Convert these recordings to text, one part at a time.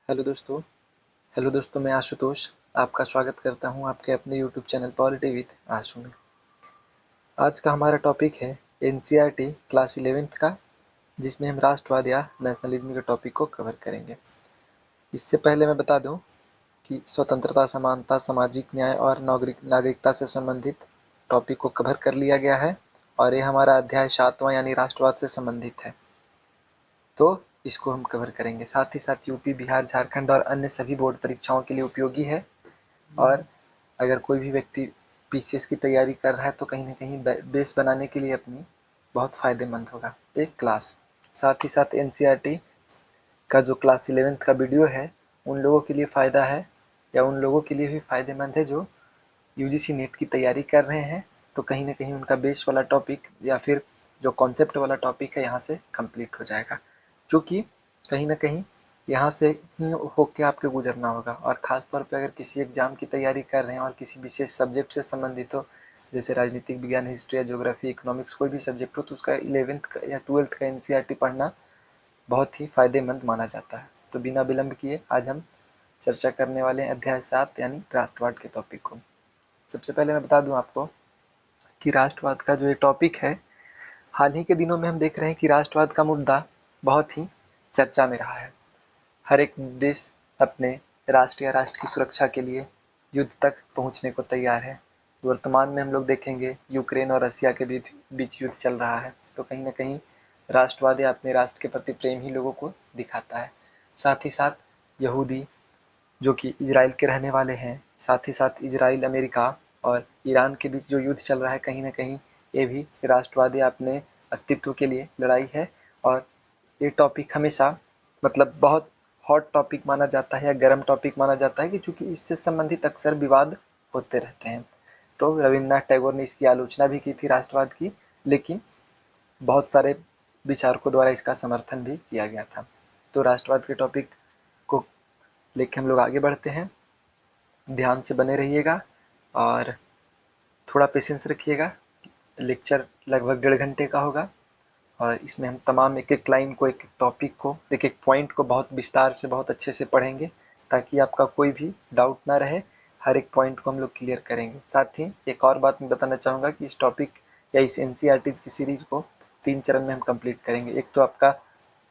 Hello दोस्तों, मैं आशुतोष आपका स्वागत करता हूं आपके अपने यूट्यूब चैनल पॉलिटी विद आशु में। आज का हमारा टॉपिक है एनसीईआरटी क्लास 11th का, जिसमें हम राष्ट्रवाद या नेशनलिज्म के टॉपिक को कवर करेंगे। इससे पहले मैं बता दूं कि स्वतंत्रता, समानता, सामाजिक न्याय और नागरिकता से संबंधित टॉपिक को कवर कर लिया गया है और ये हमारा अध्याय 7वां यानी राष्ट्रवाद से संबंधित है, तो इसको हम कवर करेंगे। साथ ही साथ यूपी, बिहार, झारखंड और अन्य सभी बोर्ड परीक्षाओं के लिए उपयोगी है और अगर कोई भी व्यक्ति पीसीएस की तैयारी कर रहा है तो कहीं ना कहीं बेस बनाने के लिए अपनी बहुत फ़ायदेमंद होगा एक क्लास। साथ ही साथ एनसीईआरटी का जो क्लास 11th का वीडियो है उन लोगों के लिए फ़ायदा है या उन लोगों के लिए भी फ़ायदेमंद है जो यूजीसी नेट की तैयारी कर रहे हैं, तो कहीं ना कहीं उनका बेस वाला टॉपिक या फिर जो कॉन्सेप्ट वाला टॉपिक है यहाँ से कंप्लीट हो जाएगा, क्योंकि कहीं ना कहीं यहाँ से ही होके आपके गुजरना होगा। और ख़ास तौर पे अगर किसी एग्ज़ाम की तैयारी कर रहे हैं और किसी विशेष सब्जेक्ट से संबंधित हो, जैसे राजनीतिक विज्ञान, हिस्ट्री या ज्योग्राफी, इकोनॉमिक्स, कोई भी सब्जेक्ट हो, तो उसका 11th का या 12th का एनसीईआरटी पढ़ना बहुत ही फ़ायदेमंद माना जाता है। तो बिना विलंब किए आज हम चर्चा करने वाले हैं अध्याय 7 यानी राष्ट्रवाद के टॉपिक को। सबसे पहले मैं बता दूं आपको कि राष्ट्रवाद का जो ये टॉपिक है, हाल ही के दिनों में हम देख रहे हैं कि राष्ट्रवाद का मुद्दा बहुत ही चर्चा में रहा है। हर एक देश अपने राष्ट्र या राष्ट्र की सुरक्षा के लिए युद्ध तक पहुंचने को तैयार है। वर्तमान में हम लोग देखेंगे यूक्रेन और रसिया के बीच युद्ध चल रहा है, तो कहीं ना कहीं राष्ट्रवाद या अपने राष्ट्र के प्रति प्रेम ही लोगों को दिखाता है। साथ ही साथ यहूदी जो कि इजराइल के रहने वाले हैं, साथ ही साथ इजराइल, अमेरिका और ईरान के बीच जो युद्ध चल रहा है, कहीं ना कहीं ये भी राष्ट्रवाद या अपने अस्तित्व के लिए लड़ाई है। और ये टॉपिक हमेशा बहुत हॉट टॉपिक माना जाता है या गर्म टॉपिक माना जाता है कि चूँकि इससे संबंधित अक्सर विवाद होते रहते हैं। तो रविन्द्रनाथ टैगोर ने इसकी आलोचना भी की थी राष्ट्रवाद की, लेकिन बहुत सारे विचारकों द्वारा इसका समर्थन भी किया गया था। तो राष्ट्रवाद के टॉपिक को लेके हम लोग आगे बढ़ते हैं। ध्यान से बने रहिएगा और थोड़ा पेशेंस रखिएगा। लेक्चर लगभग 1.5 घंटे का होगा और इसमें हम तमाम एक एक लाइन को, एक एक टॉपिक को, एक एक पॉइंट को बहुत विस्तार से, बहुत अच्छे से पढ़ेंगे ताकि आपका कोई भी डाउट ना रहे। हर एक पॉइंट को हम लोग क्लियर करेंगे। साथ ही एक और बात मैं बताना चाहूँगा कि इस टॉपिक या इस एनसीईआरटी की सीरीज को 3 चरण में हम कंप्लीट करेंगे। एक तो आपका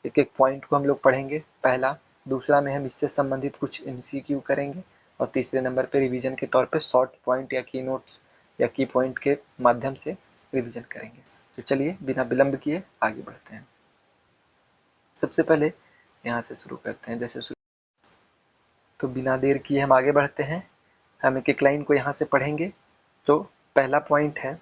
एक एक पॉइंट को हम लोग पढ़ेंगे पहला, दूसरा में हम इससे संबंधित कुछ एमसीक्यू करेंगे और तीसरे नंबर पे रिवीजन के तौर पे शॉर्ट पॉइंट या की नोट्स या की पॉइंट के माध्यम से रिवीजन करेंगे। तो चलिए बिना विलंब किए आगे बढ़ते हैं। सबसे पहले यहाँ से शुरू करते हैं। तो बिना देर किए हम आगे बढ़ते हैं। हम एक एक लाइन को यहाँ से पढ़ेंगे। तो पहला पॉइंट है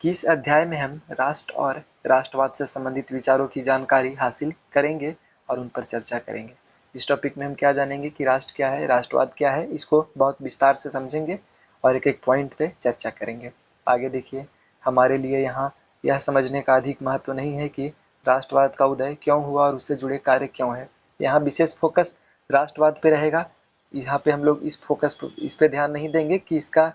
कि इस अध्याय में हम राष्ट्र और राष्ट्रवाद से संबंधित विचारों की जानकारी हासिल करेंगे और उन पर चर्चा करेंगे। इस टॉपिक में हम क्या जानेंगे कि राष्ट्र क्या है, राष्ट्रवाद क्या है, इसको बहुत विस्तार से समझेंगे और एक एक पॉइंट पे चर्चा करेंगे। आगे देखिए, हमारे लिए यहाँ यह समझने का अधिक महत्व नहीं है कि राष्ट्रवाद का उदय क्यों हुआ और उससे जुड़े कार्य क्यों है। यहाँ विशेष फोकस राष्ट्रवाद पे रहेगा। यहाँ पे हम लोग इस पे ध्यान नहीं देंगे कि इसका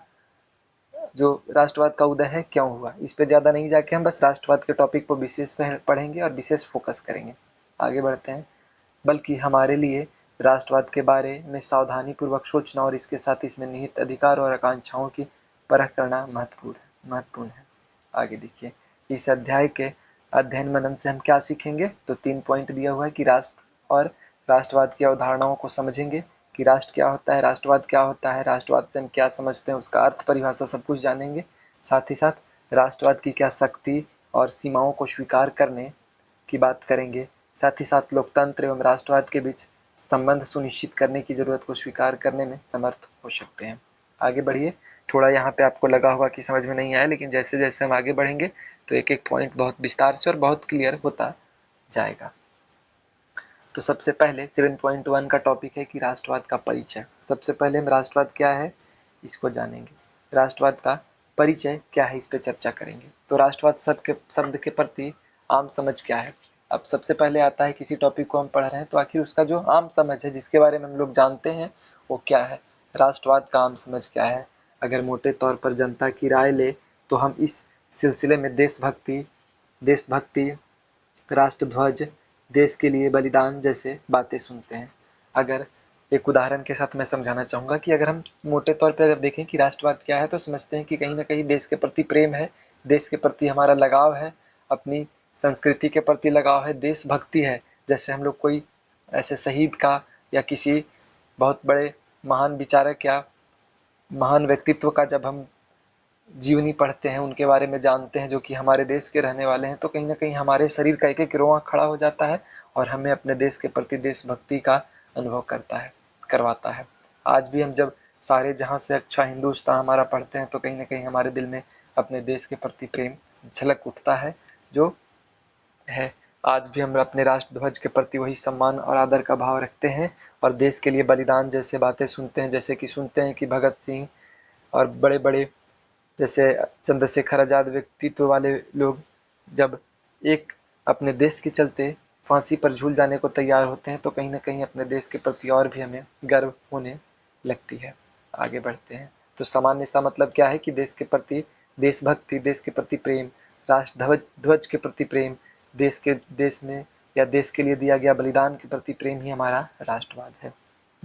जो राष्ट्रवाद का उदय है क्यों हुआ, इस पे ज़्यादा नहीं जाके हम बस राष्ट्रवाद के टॉपिक पर विशेष पढ़ेंगे और विशेष फोकस करेंगे। आगे बढ़ते हैं। बल्कि हमारे लिए राष्ट्रवाद के बारे में सावधानीपूर्वक सोचना और इसके साथ इसमें निहित अधिकार और आकांक्षाओं की परख करना महत्वपूर्ण है। आगे देखिए, इस अध्याय के अध्ययन मनन से हम क्या सीखेंगे। तो 3 पॉइंट दिया हुआ है कि राष्ट्र और राष्ट्रवाद की अवधारणाओं को समझेंगे कि राष्ट्र क्या होता है, राष्ट्रवाद क्या होता है, राष्ट्रवाद से हम क्या समझते हैं, उसका अर्थ, परिभाषा, सब कुछ जानेंगे। साथ ही साथ राष्ट्रवाद की क्या शक्ति और सीमाओं को स्वीकार करने की बात करेंगे। साथ ही साथ लोकतंत्र एवं राष्ट्रवाद के बीच संबंध सुनिश्चित करने की जरूरत को स्वीकार करने में समर्थ हो सकते हैं। आगे बढ़िए। थोड़ा यहाँ पे आपको लगा होगा कि समझ में नहीं आया, लेकिन जैसे जैसे हम आगे बढ़ेंगे तो एक एक पॉइंट बहुत विस्तार से और बहुत क्लियर होता जाएगा। तो सबसे पहले 7.1 का टॉपिक है कि राष्ट्रवाद का परिचय। सबसे पहले हम राष्ट्रवाद क्या है इसको जानेंगे। राष्ट्रवाद का परिचय क्या है, इस पे चर्चा करेंगे। तो राष्ट्रवाद शब्द के प्रति आम समझ क्या है। अब सबसे पहले आता है, किसी टॉपिक को हम पढ़ रहे हैं तो आखिर उसका जो आम समझ है, जिसके बारे में हम लोग जानते हैं, वो क्या है। राष्ट्रवाद का आम समझ क्या है। अगर मोटे तौर पर जनता की राय ले तो हम इस सिलसिले में देशभक्ति, राष्ट्रध्वज, देश के लिए बलिदान जैसे बातें सुनते हैं। अगर एक उदाहरण के साथ मैं समझाना चाहूँगा कि अगर हम मोटे तौर पे अगर देखें कि राष्ट्रवाद क्या है, तो समझते हैं कि कहीं न कहीं देश के प्रति प्रेम है, देश के प्रति हमारा लगाव है, अपनी संस्कृति के प्रति लगाव है, देशभक्ति है। जैसे हम लोग कोई ऐसे शहीद का या किसी बहुत बड़े महान विचारक या महान व्यक्तित्व का जब हम जीवनी पढ़ते हैं, उनके बारे में जानते हैं, जो कि हमारे देश के रहने वाले हैं, तो कहीं न कहीं हमारे शरीर का एक-एक रोआँ खड़ा हो जाता है और हमें अपने देश के प्रति देशभक्ति का अनुभव करवाता है। आज भी हम जब सारे जहाँ से अच्छा हिंदुस्तान हमारा पढ़ते हैं, तो कहीं न कहीं हमारे दिल में अपने देश के प्रति प्रेम झलक उठता है, जो है। आज भी हम अपने राष्ट्र ध्वज के प्रति वही सम्मान और आदर का भाव रखते हैं और देश के लिए बलिदान जैसे बातें सुनते हैं, जैसे कि सुनते हैं कि भगत सिंह और बड़े-बड़े जैसे चंद्रशेखर आज़ाद व्यक्तित्व वाले लोग जब एक अपने देश के चलते फांसी पर झूल जाने को तैयार होते हैं, तो कहीं न कहीं अपने देश के प्रति और भी हमें गर्व होने लगती है। आगे बढ़ते हैं। तो सामान्य सा मतलब क्या है कि देश के प्रति देशभक्ति, देश के प्रति प्रेम, राष्ट्र ध्वज के प्रति प्रेम, देश में या देश के लिए दिया गया बलिदान के प्रति प्रेम ही हमारा राष्ट्रवाद है।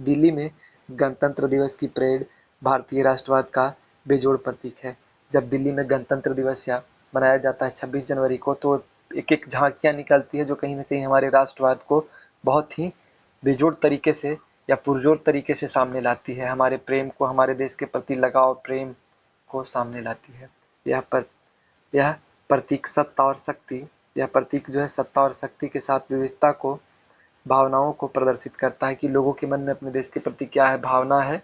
दिल्ली में गणतंत्र दिवस की परेड भारतीय राष्ट्रवाद का बेजोड़ प्रतीक है। जब दिल्ली में गणतंत्र दिवस या मनाया जाता है 26 जनवरी को, तो एक-एक झांकियाँ निकलती है जो कहीं न कहीं हमारे राष्ट्रवाद को बहुत ही बेजोड़ तरीके से या पुरजोर तरीके से सामने लाती है। हमारे प्रेम को, हमारे देश के प्रति लगाव, प्रेम को सामने लाती है। यह प्रतीक सत्ता और शक्ति यह प्रतीक जो है सत्ता और शक्ति के साथ विविधता को, भावनाओं को प्रदर्शित करता है कि लोगों के मन में अपने देश के प्रति क्या है, भावना है,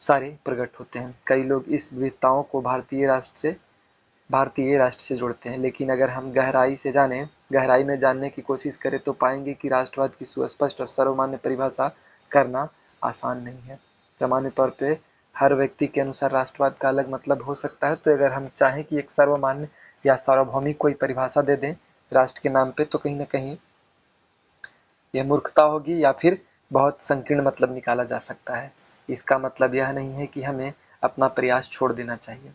सारे प्रकट होते हैं। कई लोग इस विविधताओं को भारतीय राष्ट्र से जोड़ते हैं, लेकिन अगर हम गहराई में जानने की कोशिश करें, तो पाएंगे कि राष्ट्रवाद की सुस्पष्ट और सर्वमान्य परिभाषा करना आसान नहीं है। सामान्य तौर पे हर व्यक्ति के अनुसार राष्ट्रवाद का अलग मतलब हो सकता है, तो अगर हम चाहें कि एक सर्वमान्य या सार्वभौमिक कोई परिभाषा दे दें राष्ट्र के नाम पे, तो कहीं न कहीं यह मूर्खता होगी या फिर बहुत संकीर्ण मतलब निकाला जा सकता है। इसका मतलब यह नहीं है कि हमें अपना प्रयास छोड़ देना चाहिए।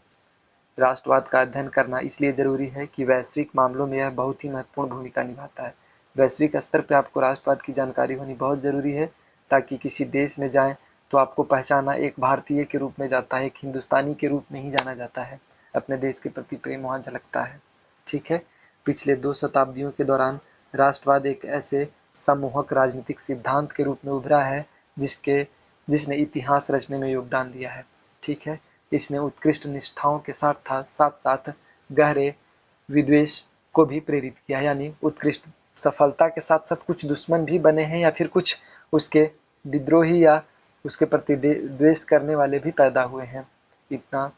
राष्ट्रवाद का अध्ययन करना इसलिए ज़रूरी है कि वैश्विक मामलों में यह बहुत ही महत्वपूर्ण भूमिका निभाता है। वैश्विक स्तर पर आपको राष्ट्रवाद की जानकारी होनी बहुत ज़रूरी है, ताकि किसी देश में जाएं तो आपको पहचाना एक भारतीय के रूप में जाता है, एक हिंदुस्तानी के रूप में ही जाना जाता है। अपने देश के प्रति प्रेम वहाँ झलकता है। ठीक है। पिछले 2 शताब्दियों के दौरान राष्ट्रवाद एक ऐसे सम्मोहक राजनीतिक सिद्धांत के रूप में उभरा है जिसने इतिहास रचने में योगदान दिया है। ठीक है। इसने उत्कृष्ट निष्ठाओं के साथ साथ गहरे विद्वेष को भी प्रेरित किया, यानी उत्कृष्ट सफलता के साथ साथ कुछ दुश्मन भी बने हैं या फिर कुछ उसके विद्रोही या उसके प्रति द्वेष करने वाले भी पैदा हुए हैं। इतना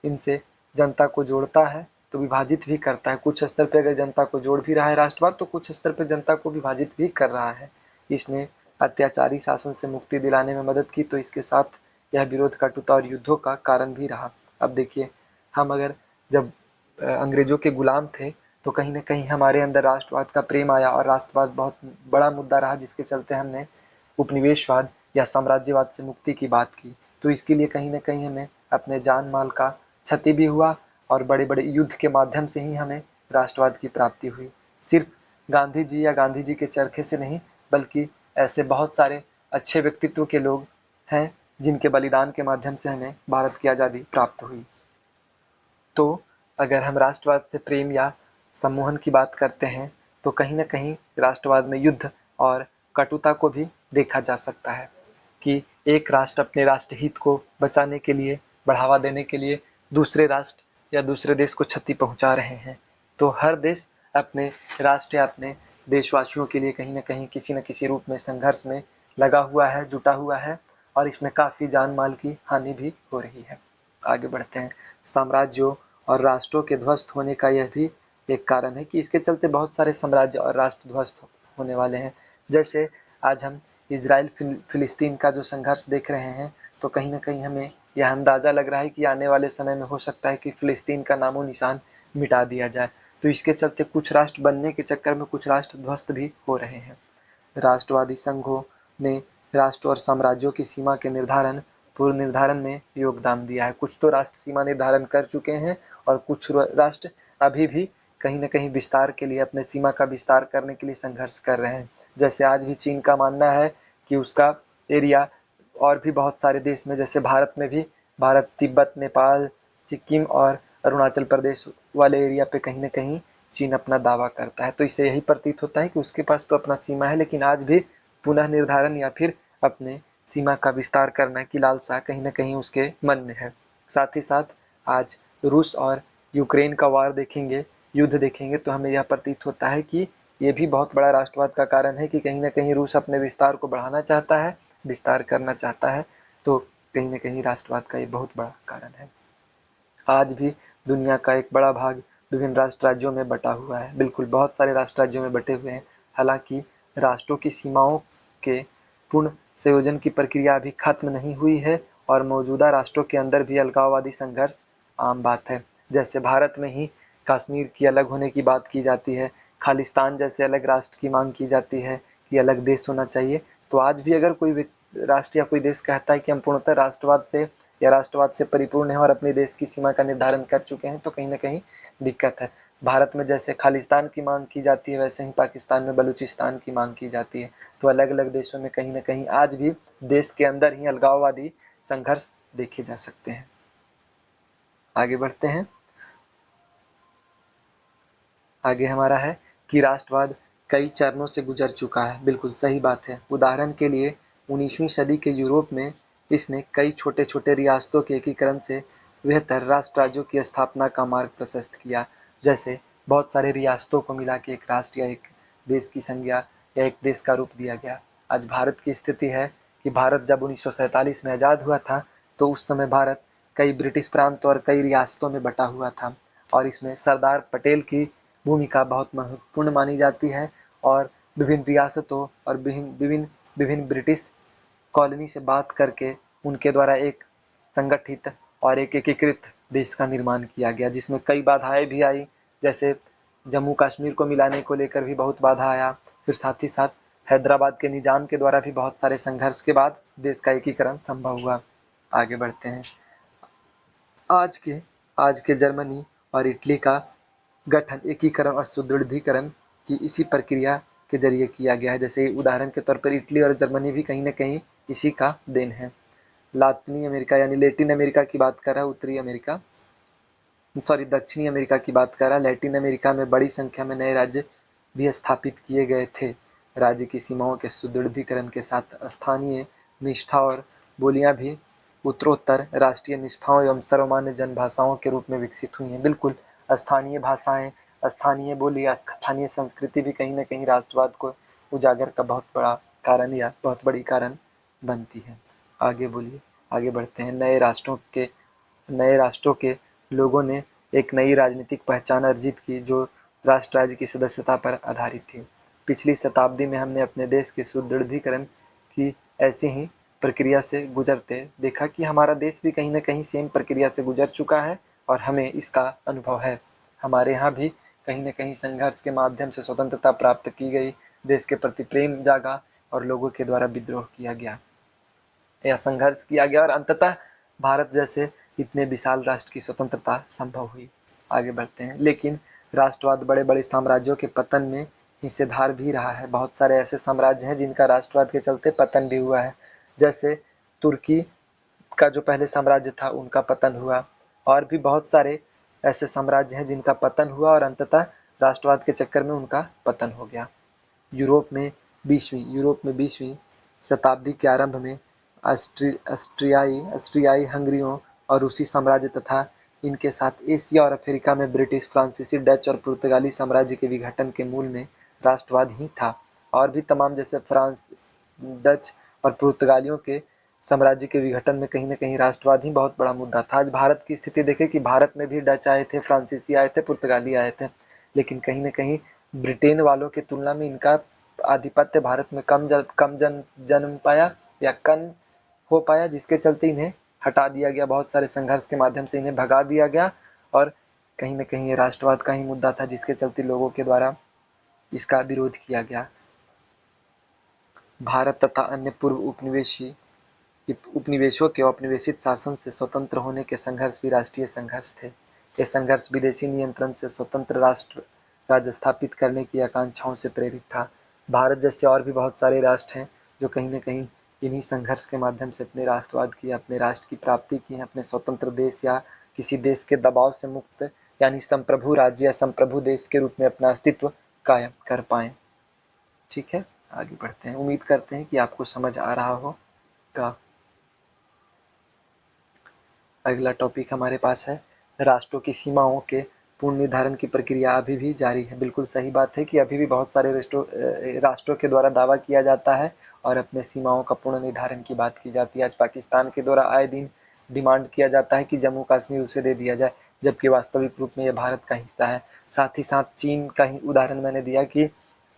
इनसे जनता को जोड़ता है तो विभाजित भी करता है। कुछ स्तर पर अगर जनता को जोड़ भी रहा है राष्ट्रवाद, तो कुछ स्तर पर जनता को विभाजित भी कर रहा है। इसने अत्याचारी शासन से मुक्ति दिलाने में मदद की, तो इसके साथ यह विरोध, कटुता और युद्धों का कारण भी रहा। अब देखिए, हम अगर जब अंग्रेजों के गुलाम थे, तो कहीं न कहीं हमारे अंदर राष्ट्रवाद का प्रेम आया और राष्ट्रवाद बहुत बड़ा मुद्दा रहा, जिसके चलते हमने उपनिवेशवाद या साम्राज्यवाद से मुक्ति की बात की। तो इसके लिए कहीं न कहीं हमें अपने जान माल का क्षति भी हुआ और बड़े-बड़े युद्ध के माध्यम से ही हमें राष्ट्रवाद की प्राप्ति हुई। सिर्फ गांधी जी के चरखे से नहीं, बल्कि ऐसे बहुत सारे अच्छे व्यक्तित्व के लोग हैं जिनके बलिदान के माध्यम से हमें भारत की आज़ादी प्राप्त हुई। तो अगर हम राष्ट्रवाद से प्रेम या सम्मोहन की बात करते हैं, तो कहीं न कहीं राष्ट्रवाद में युद्ध और कटुता को भी देखा जा सकता है कि एक राष्ट्र अपने राष्ट्रहित को बचाने के लिए, बढ़ावा देने के लिए दूसरे राष्ट्र या दूसरे देश को क्षति पहुंचा रहे हैं। तो हर देश अपने राष्ट्र या अपने देशवासियों के लिए कहीं न कहीं किसी न किसी रूप में संघर्ष में लगा हुआ है, जुटा हुआ है और इसमें काफ़ी जान माल की हानि भी हो रही है। आगे बढ़ते हैं। साम्राज्यों और राष्ट्रों के ध्वस्त होने का यह भी एक कारण है कि इसके चलते बहुत सारे साम्राज्य और राष्ट्र ध्वस्त होने वाले हैं। जैसे आज हम इजराइल फिलिस्तीन का जो संघर्ष देख रहे हैं, तो कहीं न कहीं हमें यह अंदाज़ा लग रहा है कि आने वाले समय में हो सकता है कि फिलिस्तीन का नामो निशान मिटा दिया जाए। तो इसके चलते कुछ राष्ट्र बनने के चक्कर में कुछ राष्ट्र ध्वस्त भी हो रहे हैं। राष्ट्रवादी संघों ने राष्ट्र और साम्राज्यों की सीमा के पूर्व निर्धारण में योगदान दिया है। कुछ तो राष्ट्र सीमा निर्धारण कर चुके हैं और कुछ राष्ट्र अभी भी कहीं न कहीं विस्तार के लिए, अपने सीमा का विस्तार करने के लिए संघर्ष कर रहे हैं। जैसे आज भी चीन का मानना है कि उसका एरिया और भी बहुत सारे देश में, जैसे भारत में भी, भारत, तिब्बत, नेपाल, सिक्किम और अरुणाचल प्रदेश वाले एरिया पे कहीं ना कहीं चीन अपना दावा करता है। तो इससे यही प्रतीत होता है कि उसके पास तो अपना सीमा है, लेकिन आज भी पुनः निर्धारण या फिर अपने सीमा का विस्तार करने की लालसा कहीं ना कहीं उसके मन में है। साथ ही साथ आज रूस और यूक्रेन का वार देखेंगे, युद्ध देखेंगे, तो हमें यह प्रतीत होता है कि ये भी बहुत बड़ा राष्ट्रवाद का कारण है कि कहीं ना कहीं रूस अपने विस्तार को बढ़ाना चाहता है, विस्तार करना चाहता है। तो कहीं ना कहीं राष्ट्रवाद का ये बहुत बड़ा कारण है। आज भी दुनिया का एक बड़ा भाग विभिन्न राष्ट्र राज्यों में बटा हुआ है, बिल्कुल बहुत सारे राष्ट्र राज्यों में बटे हुए हैं। हालांकि राष्ट्रों की सीमाओं के पूर्ण संयोजन की प्रक्रिया अभी खत्म नहीं हुई है और मौजूदा राष्ट्रों के अंदर भी अलगाववादी संघर्ष आम बात है। जैसे भारत में ही कश्मीर की अलग होने की बात की जाती है, खालिस्तान जैसे अलग राष्ट्र की मांग की जाती है कि अलग देश होना चाहिए। तो आज भी अगर कोई राष्ट्र या कोई देश कहता है कि हम पूर्णतः राष्ट्रवाद से या राष्ट्रवाद से परिपूर्ण है और अपने देश की सीमा का निर्धारण कर चुके हैं, तो कहीं ना कहीं दिक्कत है। भारत में जैसे खालिस्तान की मांग की जाती है, वैसे ही पाकिस्तान में बलूचिस्तान की मांग की जाती है। तो अलग अलग देशों में कहीं ना कहीं आज भी देश के अंदर ही अलगाववादी संघर्ष देखे जा सकते हैं। आगे बढ़ते हैं। आगे हमारा है कि राष्ट्रवाद कई चरणों से गुजर चुका है। बिल्कुल सही बात है। उदाहरण के लिए 19वीं सदी के यूरोप में इसने कई छोटे छोटे रियासतों के एकीकरण से बेहतर राष्ट्र राज्यों की स्थापना का मार्ग प्रशस्त किया। जैसे बहुत सारे रियासतों को मिला के एक राष्ट्र या एक देश की संज्ञा या एक देश का रूप दिया गया। आज भारत की स्थिति है कि भारत जब 1947 में आज़ाद हुआ था, तो उस समय भारत कई ब्रिटिश प्रांत और कई रियासतों में बटा हुआ था और इसमें सरदार पटेल की भूमिका बहुत महत्वपूर्ण मानी जाती है और विभिन्न रियासतों और विभिन्न विभिन्न ब्रिटिश कॉलोनी से बात करके उनके द्वारा एक संगठित और एक एकीकृत देश का निर्माण किया गया, जिसमें कई बाधाएं भी आई। जैसे जम्मू कश्मीर को मिलाने को लेकर भी बहुत बाधा आया। फिर साथ ही साथ हैदराबाद के निजाम के द्वारा भी बहुत सारे संघर्ष के बाद देश का एकीकरण संभव हुआ। आगे बढ़ते हैं। आज के आज के जर्मनी और इटली का गठन, एकीकरण और सुदृढ़ीकरण की इसी प्रक्रिया के जरिए किया गया है। जैसे उदाहरण के तौर पर इटली और जर्मनी भी कहीं ना कहीं इसी का देन है। लातिनी अमेरिका यानी लैटिन अमेरिका की बात कर रहा है, उत्तरी अमेरिका, सॉरी, दक्षिणी अमेरिका की बात कर रहा है। लैटिन अमेरिका में बड़ी संख्या में नए राज्य भी स्थापित किए गए थे। राज्य की सीमाओं के सुदृढ़ीकरण के साथ स्थानीय निष्ठा और बोलियां भी उत्तरोत्तर राष्ट्रीय निष्ठाओं एवं सर्वमान्य जनभाषाओं के रूप में विकसित हुई हैं। बिल्कुल, स्थानीय भाषाएं, स्थानीय बोली, स्थानीय संस्कृति भी कहीं ना कहीं राष्ट्रवाद को उजागर का बहुत बड़ा कारण या बहुत बड़ी कारण बनती है। आगे बोलिए, आगे बढ़ते हैं। नए राष्ट्रों के लोगों ने एक नई राजनीतिक पहचान अर्जित की जो राष्ट्र राज्य की सदस्यता पर आधारित थी। पिछली शताब्दी में हमने अपने देश के सुदृढ़ीकरण की ऐसी ही प्रक्रिया से गुजरते देखा कि हमारा देश भी कहीं ना कहीं सेम प्रक्रिया से गुजर चुका है और हमें इसका अनुभव है। हमारे यहाँ भी कहीं ना कहीं संघर्ष के माध्यम से स्वतंत्रता प्राप्त की गई, देश के प्रति प्रेम जागा और लोगों के द्वारा विद्रोह किया गया या संघर्ष किया गया और अंततः भारत जैसे इतने विशाल राष्ट्र की स्वतंत्रता संभव हुई। आगे बढ़ते हैं। लेकिन राष्ट्रवाद बड़े बड़े साम्राज्यों के पतन में हिस्सेदार भी रहा है। बहुत सारे ऐसे साम्राज्य हैं जिनका राष्ट्रवाद के चलते पतन भी हुआ है। जैसे तुर्की का जो पहले साम्राज्य था उनका पतन हुआ, और भी बहुत सारे ऐसे साम्राज्य हैं जिनका पतन हुआ और अंततः राष्ट्रवाद के चक्कर में उनका पतन हो गया। यूरोप में 20वीं शताब्दी के आरंभ में ऑस्ट्रियाई हंगरियों और रूसी साम्राज्य तथा इनके साथ एशिया और अफ्रीका में ब्रिटिश, फ्रांसीसी, डच और पुर्तगाली साम्राज्य के विघटन के मूल में राष्ट्रवाद ही था। और भी तमाम, जैसे फ्रांस, डच और पुर्तगालियों के साम्राज्य के विघटन में कहीं ना कहीं राष्ट्रवाद ही बहुत बड़ा मुद्दा था। आज भारत की स्थिति देखें कि भारत में भी डच आए थे, फ्रांसीसी आए थे, पुर्तगाली आए थे, लेकिन कहीं ना कहीं ब्रिटेन वालों की तुलना में इनका आधिपत्य भारत में कम जन्म पाया या कम हो पाया, जिसके चलते इन्हें हटा दिया गया। बहुत सारे संघर्ष के माध्यम से इन्हें भगा दिया गया और कहीं ना कहीं ये राष्ट्रवाद का ही मुद्दा था, जिसके चलते लोगों के द्वारा इसका विरोध किया गया। भारत तथा अन्य पूर्व उपनिवेशों के औपनिवेशित शासन से स्वतंत्र होने के संघर्ष भी राष्ट्रीय संघर्ष थे। ये संघर्ष विदेशी नियंत्रण से स्वतंत्र राष्ट्र राज्य स्थापित करने की आकांक्षाओं से प्रेरित था। भारत जैसे और भी बहुत सारे राष्ट्र हैं जो कहीं ना कहीं इन्हीं संघर्ष के माध्यम से अपने राष्ट्रवाद की, अपने राष्ट्र की प्राप्ति की, अपने स्वतंत्र देश या किसी देश के दबाव से मुक्त यानी संप्रभु राज्य या संप्रभु देश के रूप में अपना अस्तित्व कायम कर पाएं। ठीक है, आगे बढ़ते हैं। उम्मीद करते हैं कि आपको समझ आ रहा होगा। अगला टॉपिक हमारे पास है राष्ट्रों की सीमाओं के पूर्ण निर्धारण की प्रक्रिया अभी भी जारी है। बिल्कुल सही बात है कि अभी भी बहुत सारे राष्ट्रों के द्वारा दावा किया जाता है और अपने सीमाओं का पूर्ण निर्धारण की बात की जाती है। आज पाकिस्तान के द्वारा आए दिन डिमांड किया जाता है कि जम्मू कश्मीर उसे दे दिया जाए, जबकि वास्तविक रूप में यह भारत का हिस्सा है। साथ ही साथ चीन का ही उदाहरण मैंने दिया कि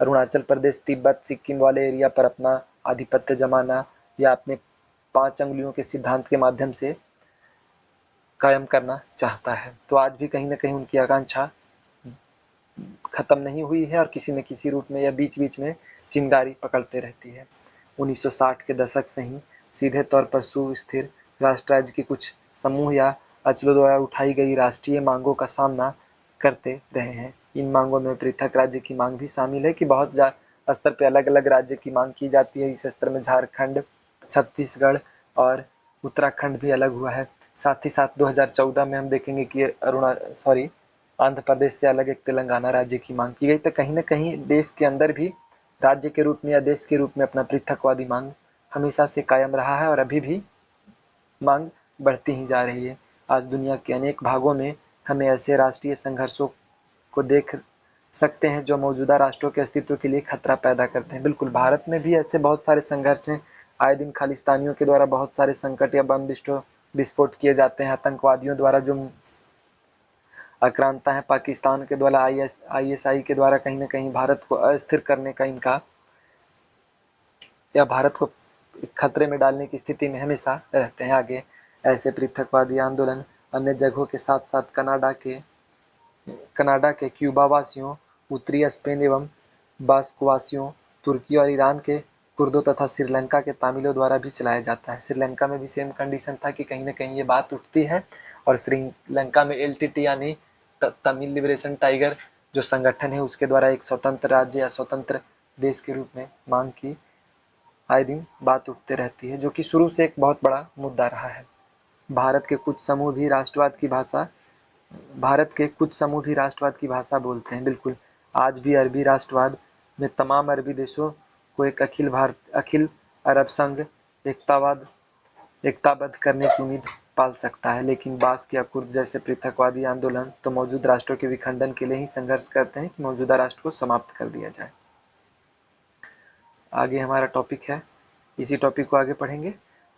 अरुणाचल प्रदेश, तिब्बत, सिक्किम वाले एरिया पर अपना आधिपत्य जमाना या अपने 5 अंगुलियों के सिद्धांत के माध्यम से कायम करना चाहता है। तो आज भी कहीं न कहीं उनकी आकांक्षा खत्म नहीं हुई है और किसी न किसी रूप में यह बीच बीच में चिंगारी पकड़ते रहती है। 1960 के दशक से ही सीधे तौर पर सुस्थिर राष्ट्र राज्य के कुछ समूह या अचलों द्वारा उठाई गई राष्ट्रीय मांगों का सामना करते रहे हैं। इन मांगों में पृथक राज्य की मांग भी शामिल है कि बहुत स्तर पर अलग अलग राज्य की मांग की जाती है। इस स्तर में झारखंड, छत्तीसगढ़ और उत्तराखंड भी अलग हुआ है। साथ ही साथ 2014 में हम देखेंगे कि आंध्र प्रदेश से अलग एक तेलंगाना राज्य की मांग की गई। तो कहीं न कहीं देश के अंदर भी राज्य के रूप में या देश के रूप में अपना पृथकवादी मांग हमेशा से कायम रहा है और अभी भी मांग बढ़ती ही जा रही है। आज दुनिया के अनेक भागों में हमें ऐसे राष्ट्रीय संघर्षों को देख सकते हैं जो मौजूदा राष्ट्रों के अस्तित्व के लिए खतरा पैदा करते हैं। बिल्कुल, भारत में भी ऐसे बहुत सारे संघर्ष हैं। आए दिन खालिस्तानियों के द्वारा बहुत सारे संकट या बम विस्फोट किए जाते हैं। आतंकवादियों द्वारा जो आक्रांता है, पाकिस्तान के द्वारा ISI के द्वारा कहीं न कहीं भारत को अस्थिर करने का इनका या भारत को खतरे में डालने की स्थिति में हमेशा रहते हैं। आगे ऐसे पृथकवादी आंदोलन अन्य जगहों के साथ साथ कनाडा के क्यूबा वासियों, उत्तरी स्पेन एवं बास्क वासियों, तुर्की और ईरान के कुर्दों तथा श्रीलंका के तमिलों द्वारा भी चलाया जाता है। श्रीलंका में भी सेम कंडीशन था कि कहीं न कहीं ये बात उठती है और श्रीलंका में LTT यानी तमिल लिबरेशन टाइगर जो संगठन है उसके द्वारा एक स्वतंत्र राज्य या स्वतंत्र देश के रूप में मांग की आए दिन बात उठते रहती है, जो कि शुरू से एक बहुत बड़ा मुद्दा रहा है। भारत के कुछ समूह भी राष्ट्रवाद की भाषा बोलते हैं। बिल्कुल, आज भी अरबी राष्ट्रवाद में तमाम अरबी देशों को एक अखिल अरब संघ एकताबद्ध करने की उम्मीद पाल सकता है, लेकिन बास्क या कुर्द जैसे पृथकवादी आंदोलन तो मौजूद राष्ट्रों के विखंडन के लिए ही संघर्ष करते हैं कि मौजूदा राष्ट्र को समाप्त कर दिया जाए। आगे हमारा टॉपिक है, इसी टॉपिक को आगे पढ़ेंगे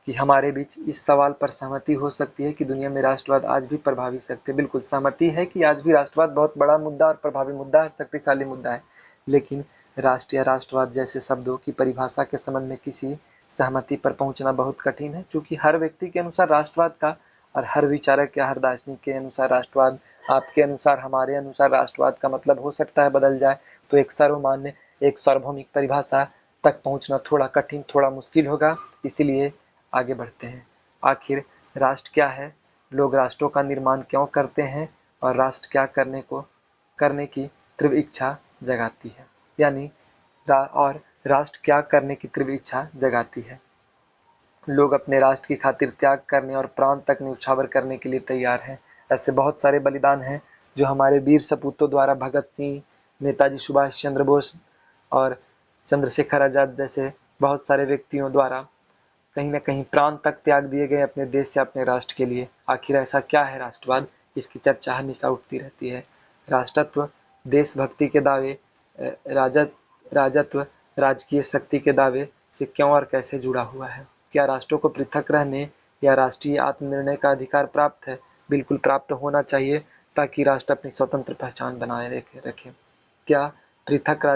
कि हमारे बीच इस सवाल पर सहमति हो सकती है कि दुनिया में राष्ट्रवाद आज भी प्रभावी शक्ति। बिल्कुल सहमति है कि आज भी राष्ट्रवाद बहुत बड़ा मुद्दा और प्रभावी मुद्दा है, शक्तिशाली मुद्दा है। लेकिन राष्ट्र या राष्ट्रवाद जैसे शब्दों की परिभाषा के संबंध में किसी सहमति पर पहुंचना बहुत कठिन है, क्योंकि हर व्यक्ति के अनुसार राष्ट्रवाद का और हर विचारक या हर दार्शनिक के अनुसार राष्ट्रवाद, आपके अनुसार, हमारे अनुसार राष्ट्रवाद का मतलब हो सकता है बदल जाए। तो एक सर्वमान्य, एक सार्वभौमिक परिभाषा तक पहुंचना थोड़ा कठिन, थोड़ा मुश्किल होगा। इसीलिए आगे बढ़ते हैं। आखिर राष्ट्र क्या है, लोग राष्ट्रों का निर्माण क्यों करते हैं और राष्ट्र क्या करने की तीव्र इच्छा जगाती है, यानी राष्ट्र क्या करने की तीव्र इच्छा जगाती है। लोग अपने राष्ट्र की खातिर त्याग करने और प्राण तक न्यौछावर करने के लिए तैयार हैं। ऐसे बहुत सारे बलिदान हैं जो हमारे वीर सपूतों द्वारा भगत सिंह, नेताजी सुभाष चंद्र बोस और चंद्रशेखर आजाद जैसे बहुत सारे व्यक्तियों द्वारा कहीं न कहीं प्राण तक त्याग दिए गए अपने देश या अपने राष्ट्र के लिए। आखिर ऐसा क्या है राष्ट्रवाद, इसकी चर्चा हमेशा उठती रहती है। राष्ट्रत्व देशभक्ति के दावे, राजत्व राजकीय शक्ति के दावे से क्यों और कैसे जुड़ा हुआ है? क्या राष्ट्रों को पृथक रहने या राष्ट्रीय आत्मनिर्णय का अधिकार प्राप्त है? बिल्कुल प्राप्त होना चाहिए, ताकि राष्ट्र अपनी स्वतंत्र पहचान बनाए रखे। क्या पृथक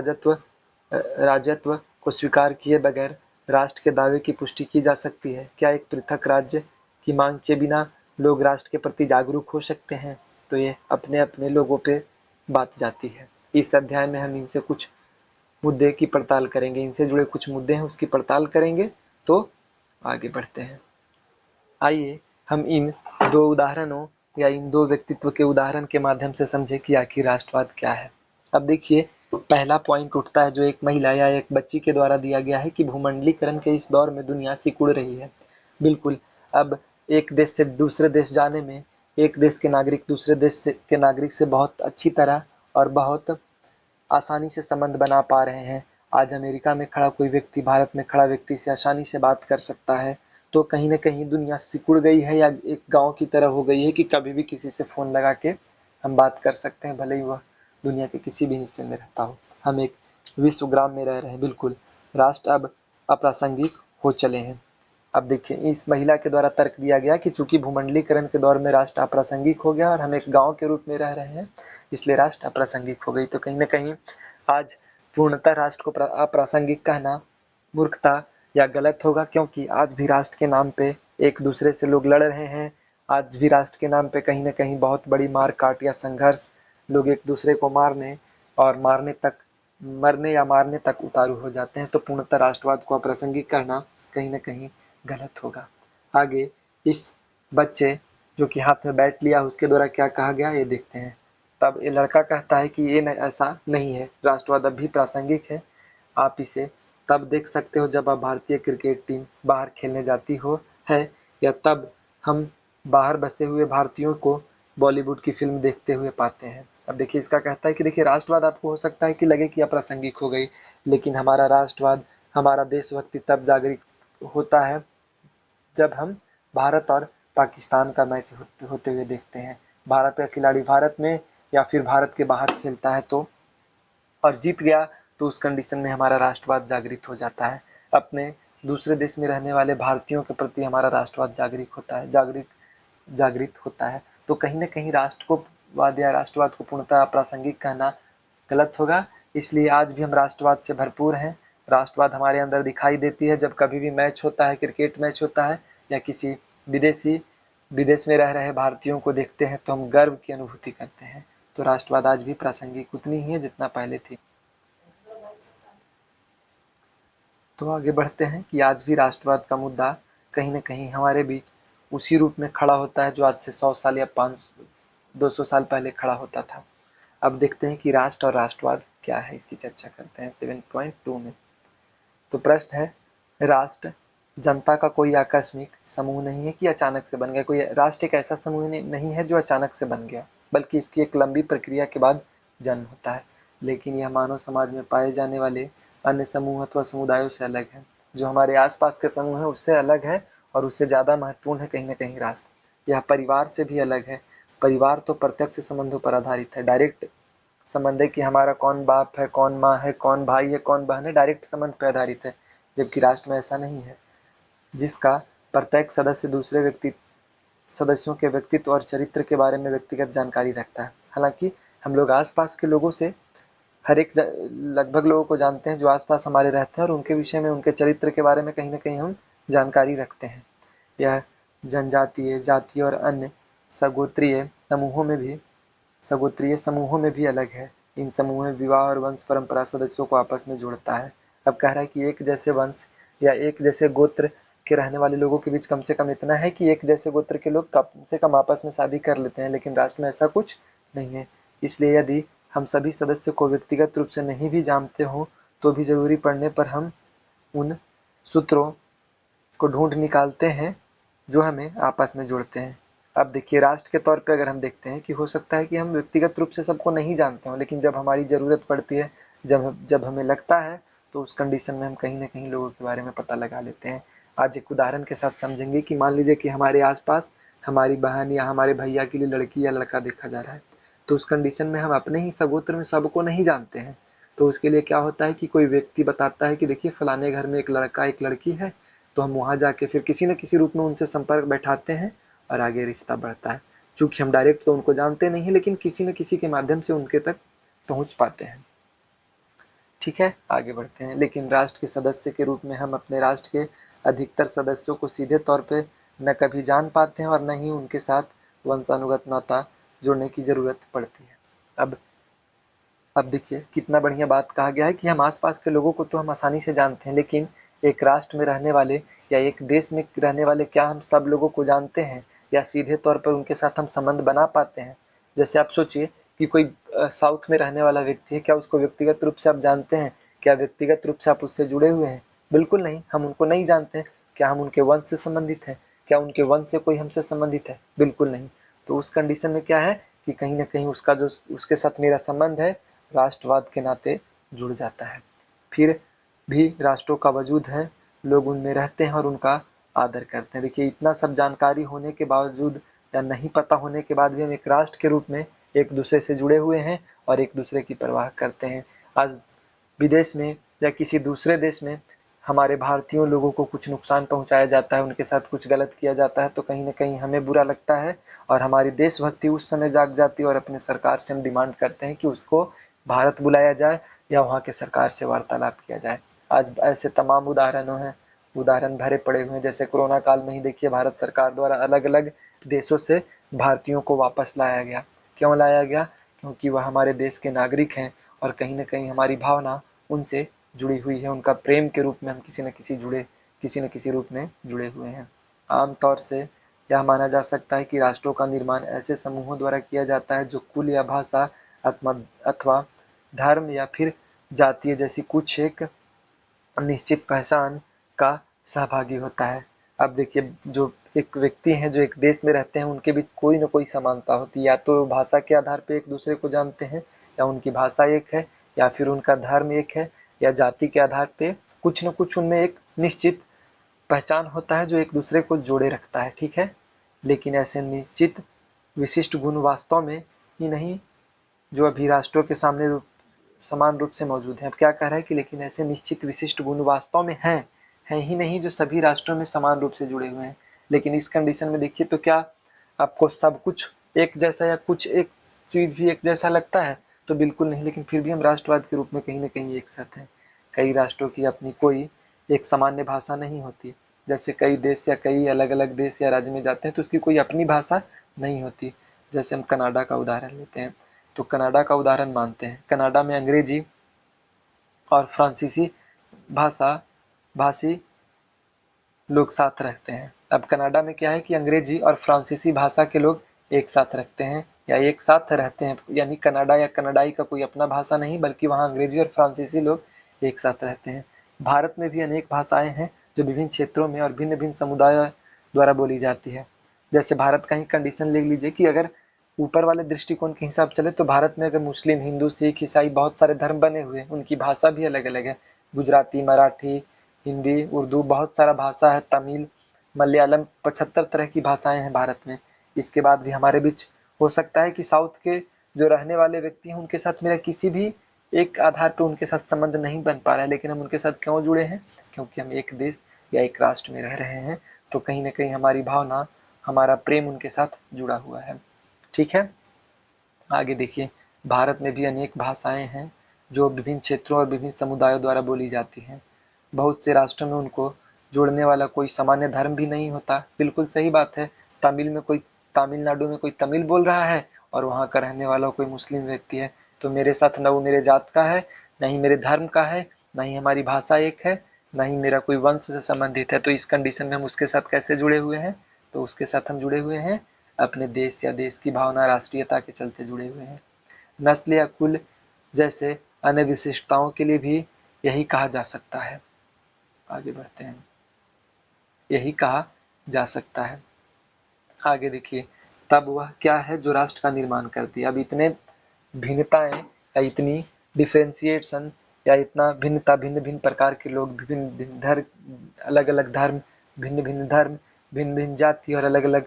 राज्यत्व को स्वीकार किए बगैर राष्ट्र के दावे की पुष्टि की जा सकती है? क्या एक पृथक राज्य की मांग के बिना लोग राष्ट्र के प्रति जागरूक हो सकते हैं? तो ये अपने अपने लोगों पे बात जाती है। इस अध्याय में हम इनसे कुछ मुद्दे की पड़ताल करेंगे, इनसे जुड़े कुछ मुद्दे हैं उसकी पड़ताल करेंगे। तो आगे बढ़ते हैं। आइए हम इन दो उदाहरणों या इन दो व्यक्तित्व के उदाहरण के माध्यम से समझे कि आखिर राष्ट्रवाद क्या है। अब देखिए, पहला पॉइंट उठता है जो एक महिला या एक बच्ची के द्वारा दिया गया है कि भूमंडलीकरण के इस दौर में दुनिया सिकुड़ रही है। बिल्कुल, अब एक देश से दूसरे देश जाने में एक देश के नागरिक दूसरे देश के नागरिक से बहुत अच्छी तरह और बहुत आसानी से संबंध बना पा रहे हैं। आज अमेरिका में खड़ा कोई व्यक्ति भारत में खड़ा व्यक्ति से आसानी से बात कर सकता है। तो कहीं न कहीं दुनिया सिकुड़ गई है या एक गाँव की तरह हो गई है कि कभी भी किसी से फ़ोन लगा के हम बात कर सकते हैं, भले ही वह दुनिया के किसी भी हिस्से में रहता हो। हम एक विश्वग्राम में रह रहे हैं। बिल्कुल, राष्ट्र अब अप्रासंगिक हो चले हैं। अब देखिए, इस महिला के द्वारा तर्क दिया गया कि चूंकि भूमंडलीकरण के दौर में राष्ट्र अप्रासंगिक हो गया और हम एक गांव के रूप में रह रहे हैं, इसलिए राष्ट्र अप्रासंगिक हो गई। तो कहीं न कहीं आज पूर्णतः राष्ट्र को अप्रासंगिक कहना मूर्खता या गलत होगा, क्योंकि आज भी राष्ट्र के नाम पे एक दूसरे से लोग लड़ रहे हैं। आज भी राष्ट्र के नाम पे कहीं न कहीं बहुत बड़ी मार काट या संघर्ष, लोग एक दूसरे को मारने और मरने या मारने तक उतारू हो जाते हैं। तो पूर्णतः राष्ट्रवाद को अप्रासंगिक कहना कहीं न कहीं गलत होगा। आगे इस बच्चे जो कि हाथ में बैट लिया उसके द्वारा क्या कहा गया ये देखते हैं। तब ये लड़का कहता है कि ये ऐसा नहीं है, राष्ट्रवाद अब भी प्रासंगिक है। आप इसे तब देख सकते हो जब आप भारतीय क्रिकेट टीम बाहर खेलने जाती हो है, या तब हम बाहर बसे हुए भारतीयों को बॉलीवुड की फिल्म देखते हुए पाते हैं। अब देखिए, इसका कहता है कि देखिए, राष्ट्रवाद आपको हो सकता है कि लगे कि अप्रासंगिक हो गई, लेकिन हमारा राष्ट्रवाद, हमारा देशभक्ति तब जागृत होता है जब हम भारत और पाकिस्तान का मैच होते हुए देखते हैं। भारत का खिलाड़ी भारत में या फिर भारत के बाहर खेलता है तो और जीत गया, तो उस कंडीशन में हमारा राष्ट्रवाद जागृत हो जाता है। अपने दूसरे देश में रहने वाले भारतीयों के प्रति हमारा राष्ट्रवाद जागृत होता है। तो कहीं न कहीं राष्ट्रवाद या राष्ट्रवाद को पूर्णतः अप्रासंगिक कहना गलत होगा। इसलिए आज भी हम राष्ट्रवाद से भरपूर हैं। राष्ट्रवाद हमारे अंदर दिखाई देती है जब कभी भी मैच होता है, क्रिकेट मैच होता है या किसी विदेश में रह रहे भारतीयों को देखते हैं तो हम गर्व की अनुभूति करते हैं। तो राष्ट्रवाद आज भी प्रासंगिक उतनी ही है जितना पहले थी। तो आगे बढ़ते हैं कि आज भी राष्ट्रवाद का मुद्दा कहीं न कहीं हमारे बीच उसी रूप में खड़ा होता है जो आज से 100 साल या 200 साल पहले खड़ा होता था। अब देखते हैं कि राष्ट्र और राष्ट्रवाद क्या है, इसकी चर्चा करते हैं 7.2 में। तो प्रश्न है, राष्ट्र जनता का कोई आकस्मिक समूह नहीं है कि अचानक से बन गया। कोई राष्ट्र एक ऐसा समूह नहीं है जो अचानक से बन गया, बल्कि इसकी एक लंबी प्रक्रिया के बाद जन्म होता है। लेकिन यह मानव समाज में पाए जाने वाले अन्य समूह अथवा समुदायों से अलग है। जो हमारे आसपास के समूह है उससे अलग है और उससे ज़्यादा महत्वपूर्ण है कहीं ना कहीं राष्ट्र। यह परिवार से भी अलग है। परिवार तो प्रत्यक्ष संबंधों पर आधारित है, डायरेक्ट संबंध है कि हमारा कौन बाप है, कौन माँ है, कौन भाई है, कौन बहन है, डायरेक्ट संबंध पर आधारित है। जबकि राष्ट्र में ऐसा नहीं है, जिसका प्रत्येक सदस्य दूसरे सदस्यों के व्यक्तित्व और चरित्र के बारे में व्यक्तिगत जानकारी रखता है। हालांकि हम लोग आसपास के लोगों से लगभग लोगों को जानते हैं जो आसपास हमारे रहते हैं और उनके विषय में, उनके चरित्र के बारे में कहीं ना कहीं हम जानकारी रखते हैं। यह जनजातीय, जातीय और अन्य सगोत्रीय समूहों में भी अलग है। इन समूहों में विवाह और वंश परंपरा सदस्यों को आपस में जोड़ता है। अब कह रहा है कि एक जैसे वंश या एक जैसे गोत्र के रहने वाले लोगों के बीच कम से कम इतना है कि एक जैसे गोत्र के लोग कम से कम आपस में शादी कर लेते हैं, लेकिन राष्ट्र में ऐसा कुछ नहीं है। इसलिए यदि हम सभी सदस्य को व्यक्तिगत रूप से नहीं भी जानते हो तो भी जरूरी पड़ने पर हम उन सूत्रों को ढूंढ निकालते हैं जो हमें आपस में जोड़ते हैं। अब देखिए, राष्ट्र के तौर पे अगर हम देखते हैं कि हो सकता है कि हम व्यक्तिगत रूप से सबको नहीं जानते हो, लेकिन जब हमारी ज़रूरत पड़ती है, जब हमें लगता है, तो उस कंडीशन में हम कहीं ना कहीं लोगों के बारे में पता लगा लेते हैं। आज एक उदाहरण के साथ समझेंगे कि मान लीजिए कि हमारे आसपास हमारी बहन या हमारे भैया के लिए लड़की या लड़का देखा जा रहा है, तो उस कंडीशन में हम अपने ही सगोत्र में सबको नहीं जानते हैं। तो उसके लिए क्या होता है कि कोई व्यक्ति बताता है कि देखिए फलाने घर में एक लड़का एक लड़की है, तो हम वहाँ जाके फिर किसी न किसी रूप में उनसे संपर्क बैठाते हैं और आगे रिश्ता बढ़ता है। चूँकि हम डायरेक्ट तो उनको जानते नहीं, लेकिन किसी न किसी के माध्यम से उनके तक पहुँच पाते हैं। ठीक है, आगे बढ़ते हैं। लेकिन राष्ट्र के सदस्य के रूप में हम अपने राष्ट्र के अधिकतर सदस्यों को सीधे तौर पे न कभी जान पाते हैं और न ही उनके साथ वंशानुगत नाता जोड़ने की ज़रूरत पड़ती है। अब देखिए, कितना बढ़िया बात कहा गया है कि हम आसपास के लोगों को तो हम आसानी से जानते हैं, लेकिन एक राष्ट्र में रहने वाले या एक देश में रहने वाले क्या हम सब लोगों को जानते हैं या सीधे तौर पर उनके साथ हम संबंध बना पाते हैं? जैसे आप सोचिए कि कोई साउथ में रहने वाला व्यक्ति है, क्या उसको व्यक्तिगत रूप से आप जानते हैं? क्या व्यक्तिगत रूप से आप उससे जुड़े हुए हैं? बिल्कुल नहीं, हम उनको नहीं जानते हैं। क्या हम उनके वंश से संबंधित हैं? क्या उनके वंश से कोई हमसे संबंधित है? बिल्कुल नहीं। तो उस कंडीशन में क्या है कि कहीं ना कहीं उसका जो उसके साथ मेरा संबंध है राष्ट्रवाद के नाते जुड़ जाता है। फिर भी राष्ट्रों का वजूद है, लोग उनमें रहते हैं और उनका आदर करते हैं। देखिए, इतना सब जानकारी होने के बावजूद या नहीं पता होने के बाद भी हम एक राष्ट्र के रूप में एक दूसरे से जुड़े हुए हैं और एक दूसरे की परवाह करते हैं। आज विदेश में या किसी दूसरे देश में हमारे भारतीयों लोगों को कुछ नुकसान पहुंचाया जाता है, उनके साथ कुछ गलत किया जाता है, तो कहीं ना कहीं हमें बुरा लगता है और हमारी देशभक्ति उस समय जाग जाती है और अपने सरकार से हम डिमांड करते हैं कि उसको भारत बुलाया जाए या वहाँ के सरकार से वार्तालाप किया जाए। आज ऐसे तमाम उदाहरण भरे पड़े हुए हैं। जैसे कोरोना काल में ही देखिए, भारत सरकार द्वारा अलग अलग देशों से भारतीयों को वापस लाया गया। क्यों लाया गया? क्योंकि वह हमारे देश के नागरिक हैं और कहीं ना कहीं हमारी भावना उनसे जुड़ी हुई है। उनका प्रेम के रूप में हम किसी न किसी रूप में जुड़े हुए हैं। आमतौर से यह माना जा सकता है कि राष्ट्रों का निर्माण ऐसे समूहों द्वारा किया जाता है जो कुल या भाषा अथवा धर्म या फिर जातीय जैसी कुछ एक निश्चित पहचान का सहभागी होता है। अब देखिए, जो एक व्यक्ति हैं जो एक देश में रहते हैं, उनके बीच कोई न कोई समानता होती है। या तो भाषा के आधार पे एक दूसरे को जानते हैं, या उनकी भाषा एक है, या फिर उनका धर्म एक है, या जाति के आधार पे कुछ न कुछ उनमें एक निश्चित पहचान होता है जो एक दूसरे को जोड़े रखता है। ठीक है, लेकिन ऐसे निश्चित विशिष्ट गुण वास्तव में ही नहीं जो अभी राष्ट्रों के सामने समान रूप से मौजूद है। अब क्या कह रहा है कि लेकिन ऐसे निश्चित विशिष्ट गुण वास्तव में हैं ही नहीं जो सभी राष्ट्रों में समान रूप से जुड़े हुए हैं। लेकिन इस कंडीशन में देखिए तो क्या आपको सब कुछ एक जैसा या कुछ एक चीज भी एक जैसा लगता है? तो बिल्कुल नहीं, लेकिन फिर भी हम राष्ट्रवाद के रूप में कहीं ना कहीं एक साथ हैं। कई राष्ट्रों की अपनी कोई एक सामान्य भाषा नहीं होती। जैसे कई देश या कई अलग अलग देश या राज्य में जाते हैं तो उसकी कोई अपनी भाषा नहीं होती। जैसे हम कनाडा का उदाहरण लेते हैं, तो कनाडा का उदाहरण मानते हैं। कनाडा में अंग्रेजी और फ्रांसीसी भाषा भाषी लोग साथ रहते हैं। अब कनाडा में क्या है कि अंग्रेजी और फ्रांसीसी भाषा के लोग एक साथ रखते हैं या एक साथ रहते हैं, यानी कनाडा या कनाडाई का कोई अपना भाषा नहीं, बल्कि वहाँ अंग्रेजी और फ्रांसीसी लोग एक साथ रहते हैं। भारत में भी अनेक भाषाएं हैं जो विभिन्न क्षेत्रों में और भिन्न भिन्न समुदायों द्वारा बोली जाती है। जैसे भारत का ही कंडीशन ले लीजिए कि अगर ऊपर वाले दृष्टिकोण के हिसाब चले तो भारत में अगर मुस्लिम, हिंदू, सिख, ईसाई बहुत सारे धर्म बने हुए हैं, उनकी भाषा भी अलग अलग है। गुजराती, मराठी, हिंदी, उर्दू, बहुत सारा भाषा है, तमिल, मलयालम, 75 तरह की भाषाएं हैं भारत में। इसके बाद भी हमारे बीच हो सकता है कि साउथ के जो रहने वाले व्यक्ति हैं उनके साथ मेरा किसी भी एक आधार पर उनके साथ संबंध नहीं बन पा रहा है, लेकिन हम उनके साथ क्यों जुड़े हैं? क्योंकि हम एक देश या एक राष्ट्र में रह रहे हैं, तो कहीं ना कहीं हमारी भावना, हमारा प्रेम उनके साथ जुड़ा हुआ है। ठीक है, आगे देखिए, भारत में भी अनेक भाषाएं हैं जो विभिन्न क्षेत्रों और विभिन्न समुदायों द्वारा बोली जाती हैं। बहुत से राष्ट्रों में उनको जोड़ने वाला कोई सामान्य धर्म भी नहीं होता। बिल्कुल सही बात है। तमिलनाडु में कोई तमिल बोल रहा है और वहाँ का रहने वाला कोई मुस्लिम व्यक्ति है, तो मेरे साथ न वो मेरे जात का है, न ही मेरे धर्म का है, न ही हमारी भाषा एक है, न ही मेरा कोई वंश से संबंधित है। तो इस कंडीशन में हम उसके साथ कैसे जुड़े हुए हैं? तो उसके साथ हम जुड़े हुए हैं अपने देश या देश की भावना, राष्ट्रीयता के चलते जुड़े हुए हैं। नस्ल या कुल जैसे अन्य विशिष्टताओं के लिए भी यही कहा जा सकता है। आगे बढ़ते हैं, यही कहा जा सकता है। आगे देखिए, तब वह क्या है जो राष्ट्र का निर्माण करती है? अब इतने भिन्नताएं या इतनी डिफ्रेंसिएशन या इतना भिन्नता, भिन्न भिन्न प्रकार के लोग, विभिन्न भिन्न धर्म, अलग अलग धर्म, भिन्न भिन्न जाति और अलग अलग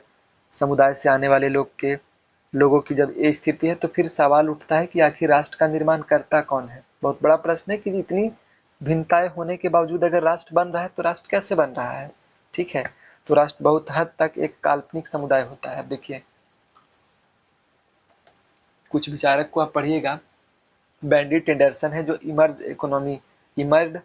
समुदाय से आने वाले लोगों की जब ये स्थिति है, तो फिर सवाल उठता है कि आखिर राष्ट्र का निर्माण करता कौन है? बहुत बड़ा प्रश्न है कि इतनी भिन्नताएं होने के बावजूद अगर राष्ट्र बन रहा है तो राष्ट्र कैसे बन रहा है? ठीक है, तो राष्ट्र बहुत हद तक एक काल्पनिक समुदाय होता है। देखिए, कुछ विचारक को आप पढ़िएगा, बैंडिट एंडरसन है जो इमर्ड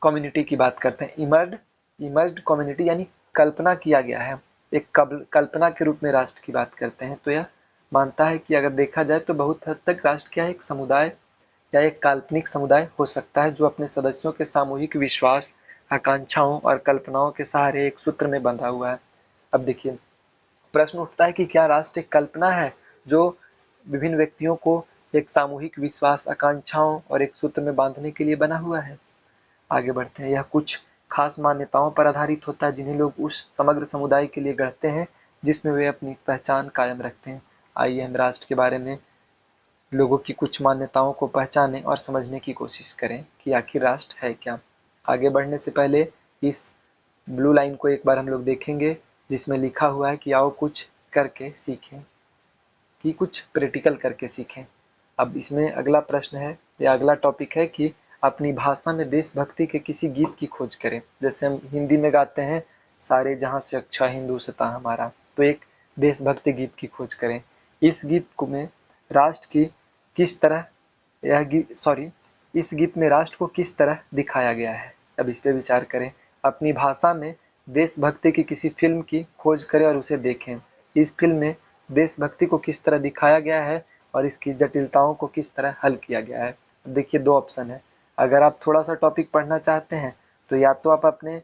कम्युनिटी की बात करते हैं। इमर्ड कम्युनिटी यानी कल्पना किया गया है, एक कल्पना के रूप में राष्ट्र की बात करते हैं। तो यह मानता है कि अगर देखा जाए तो बहुत हद तक राष्ट्र क्या है, एक समुदाय या एक काल्पनिक समुदाय हो सकता है जो अपने सदस्यों के सामूहिक विश्वास, आकांक्षाओं और कल्पनाओं के सहारे एक सूत्र में बंधा हुआ है। अब देखिए, प्रश्न उठता है कि क्या राष्ट्र एक कल्पना है जो विभिन्न व्यक्तियों को एक सामूहिक विश्वास, आकांक्षाओं और एक सूत्र में बांधने के लिए बना हुआ है। आगे बढ़ते हैं। यह कुछ खास मान्यताओं पर आधारित होता है जिन्हें लोग उस समग्र समुदाय के लिए गढ़ते हैं जिसमें वे अपनी पहचान कायम रखते हैं। आइए हम राष्ट्र के बारे में लोगों की कुछ मान्यताओं को पहचानें और समझने की कोशिश करें कि आखिर राष्ट्र है क्या। आगे बढ़ने से पहले इस ब्लू लाइन को एक बार हम लोग देखेंगे जिसमें लिखा हुआ है कि आओ कुछ करके सीखें, कि कुछ प्रैक्टिकल करके सीखें। अब इसमें अगला प्रश्न है या अगला टॉपिक है कि अपनी भाषा में देशभक्ति के किसी गीत की खोज करें। जैसे हम हिंदी में गाते हैं सारे जहां से अच्छा हिंदुस्तां हमारा, तो एक देशभक्ति गीत की खोज करें। इस गीत को में राष्ट्र की किस तरह इस गीत में राष्ट्र को किस तरह दिखाया गया है। अब इस पे विचार करें। अपनी भाषा में देशभक्ति की किसी फिल्म की खोज करें और उसे देखें। इस फिल्म में देशभक्ति को किस तरह दिखाया गया है और इसकी जटिलताओं को किस तरह हल किया गया है। देखिए दो ऑप्शन है। अगर आप थोड़ा सा टॉपिक पढ़ना चाहते हैं तो या तो आप अपने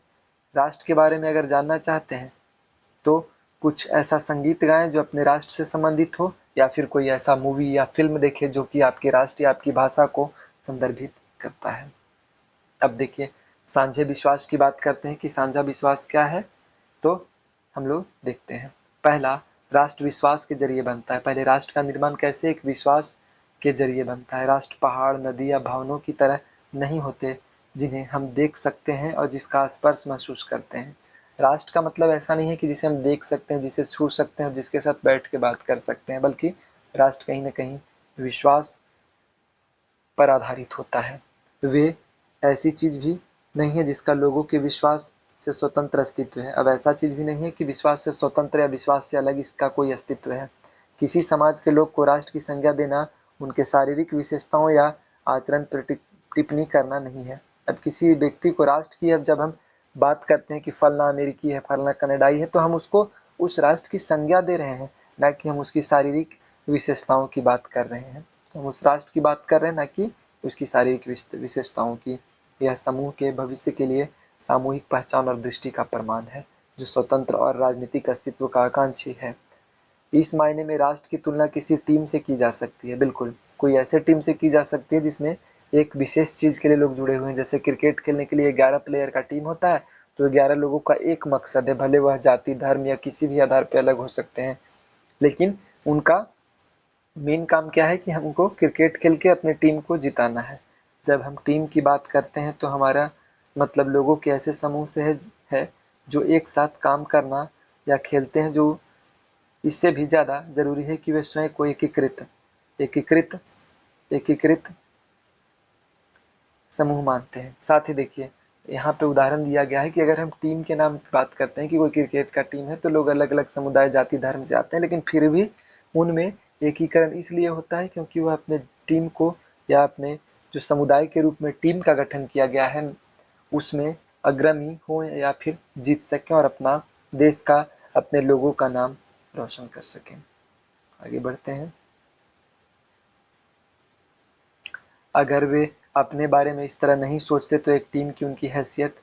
राष्ट्र के बारे में अगर जानना चाहते हैं तो कुछ ऐसा संगीत गाएं जो अपने राष्ट्र से संबंधित हो, या फिर कोई ऐसा मूवी या फिल्म देखें जो कि आपके राष्ट्र या आपकी भाषा को संदर्भित करता है। अब देखिए साझे विश्वास की बात करते हैं कि साझा विश्वास क्या है, तो हम लोग देखते हैं। पहला, राष्ट्र विश्वास के जरिए बनता है। पहले राष्ट्र का निर्माण कैसे, एक विश्वास के जरिए बनता है। राष्ट्र पहाड़, नदी या भवनों की तरह नहीं होते जिन्हें हम देख सकते हैं और जिसका स्पर्श महसूस करते हैं। राष्ट्र का मतलब ऐसा नहीं है कि जिसे हम देख सकते हैं, जिसे छू सकते हैं और जिसके साथ बैठ के बात कर सकते हैं, बल्कि राष्ट्र कहीं ना कहीं विश्वास पर आधारित होता है। वे ऐसी चीज भी नहीं है जिसका लोगों के विश्वास से स्वतंत्र अस्तित्व है। अब ऐसा चीज भी नहीं है कि विश्वास से स्वतंत्र या विश्वास से अलग इसका कोई अस्तित्व है। किसी समाज के लोग को राष्ट्र की संज्ञा देना उनके शारीरिक विशेषताओं या आचरण पर टिप्पणी करना नहीं है। अब किसी व्यक्ति को राष्ट्र की, अब जब हम बात करते हैं कि फलना अमेरिकी है, फलना कनाडाई है, तो हम उसको उस राष्ट्र की संज्ञा दे रहे हैं, ना कि हम उसकी शारीरिक विशेषताओं की बात कर रहे हैं। तो हम उस राष्ट्र की बात कर रहे हैं, ना कि उसकी शारीरिक विशेषताओं की। यह समूह के भविष्य के लिए सामूहिक पहचान और दृष्टि का प्रमाण है, जो स्वतंत्र और राजनीतिक अस्तित्व का आकांक्षी है। इस मायने में राष्ट्र की तुलना किसी टीम से की जा सकती है। बिल्कुल, कोई ऐसे टीम से की जा सकती है जिसमें एक विशेष चीज के लिए लोग जुड़े हुए हैं। जैसे क्रिकेट खेलने के लिए 11 प्लेयर का टीम होता है, तो 11 लोगों का एक मकसद है, भले वह जाति, धर्म या किसी भी आधार पर अलग हो सकते हैं, लेकिन उनका मेन काम क्या है कि हमको क्रिकेट खेल के अपने टीम को जिताना है। जब हम टीम की बात करते हैं तो हमारा मतलब लोगों के ऐसे समूह से है जो एक साथ काम करना या खेलते हैं, जो इससे भी ज़्यादा जरूरी है कि वे स्वयं को एकीकृत एकीकृत समूह मानते हैं। साथ ही देखिए यहाँ पे उदाहरण दिया गया है कि अगर हम टीम के नाम की बात करते हैं कि कोई क्रिकेट का टीम है, तो लोग अलग अलग समुदाय, जाति, धर्म से आते हैं, लेकिन फिर भी उनमें एकीकरण इसलिए होता है क्योंकि वह अपने टीम को या अपने जो समुदाय के रूप में टीम का गठन किया गया है उसमें अग्रणी हो या फिर जीत सकें और अपना देश का, अपने लोगों का नाम रोशन कर सकें। आगे बढ़ते हैं। अगर वे अपने बारे में इस तरह नहीं सोचते तो एक टीम की उनकी हैसियत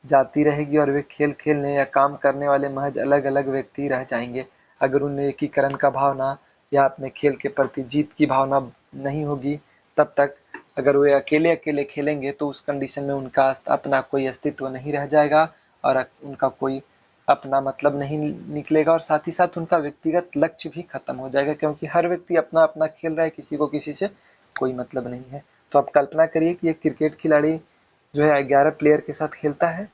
जाती रहेगी और वे खेल खेलने या काम करने वाले महज अलग अलग व्यक्ति रह जाएंगे। अगर उनमें एकीकरण का भावना या अपने खेल के प्रति जीत की भावना नहीं होगी, तब तक अगर वे अकेले अकेले खेलेंगे तो उस कंडीशन में उनका अपना कोई अस्तित्व नहीं रह जाएगा और उनका कोई अपना मतलब नहीं निकलेगा, और साथ ही साथ उनका व्यक्तिगत लक्ष्य भी खत्म हो जाएगा, क्योंकि हर व्यक्ति अपना अपना खेल रहा है, किसी को किसी से कोई मतलब नहीं है। तो आप कल्पना करिए कि एक क्रिकेट खिलाड़ी जो है 11 प्लेयर के साथ खेलता है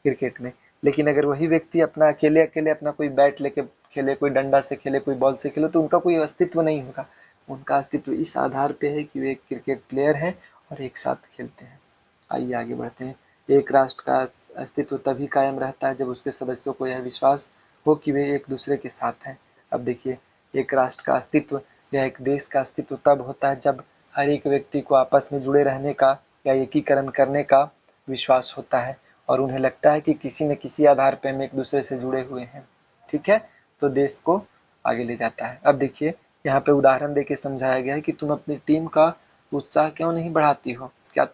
क्रिकेट में, लेकिन अगर वही व्यक्ति अपना अकेले अकेले अपना कोई बैट लेके खेले, कोई डंडा से खेले, कोई बॉल से खेले, तो उनका कोई अस्तित्व नहीं होगा। उनका अस्तित्व इस आधार पे है कि वे एक क्रिकेट प्लेयर हैं और एक साथ खेलते हैं। आइए आगे बढ़ते हैं। एक राष्ट्र का अस्तित्व तभी कायम रहता है जब उसके सदस्यों को यह विश्वास हो कि वे एक दूसरे के साथ हैं। अब देखिए, एक राष्ट्र का अस्तित्व या एक देश का अस्तित्व तब होता है जब हर एक व्यक्ति को आपस में जुड़े रहने का या एकीकरण करने का विश्वास होता है और उन्हें लगता है कि किसी न किसी आधार पर हम एक दूसरे से जुड़े हुए हैं। ठीक है, तो देश को आगे ले जाता है। अब देखिए यहाँ पे उदाहरण देके समझाया गया है कि तुम अपनी टीम का उत्साह क्यों नहीं बढ़ाती हो। क्या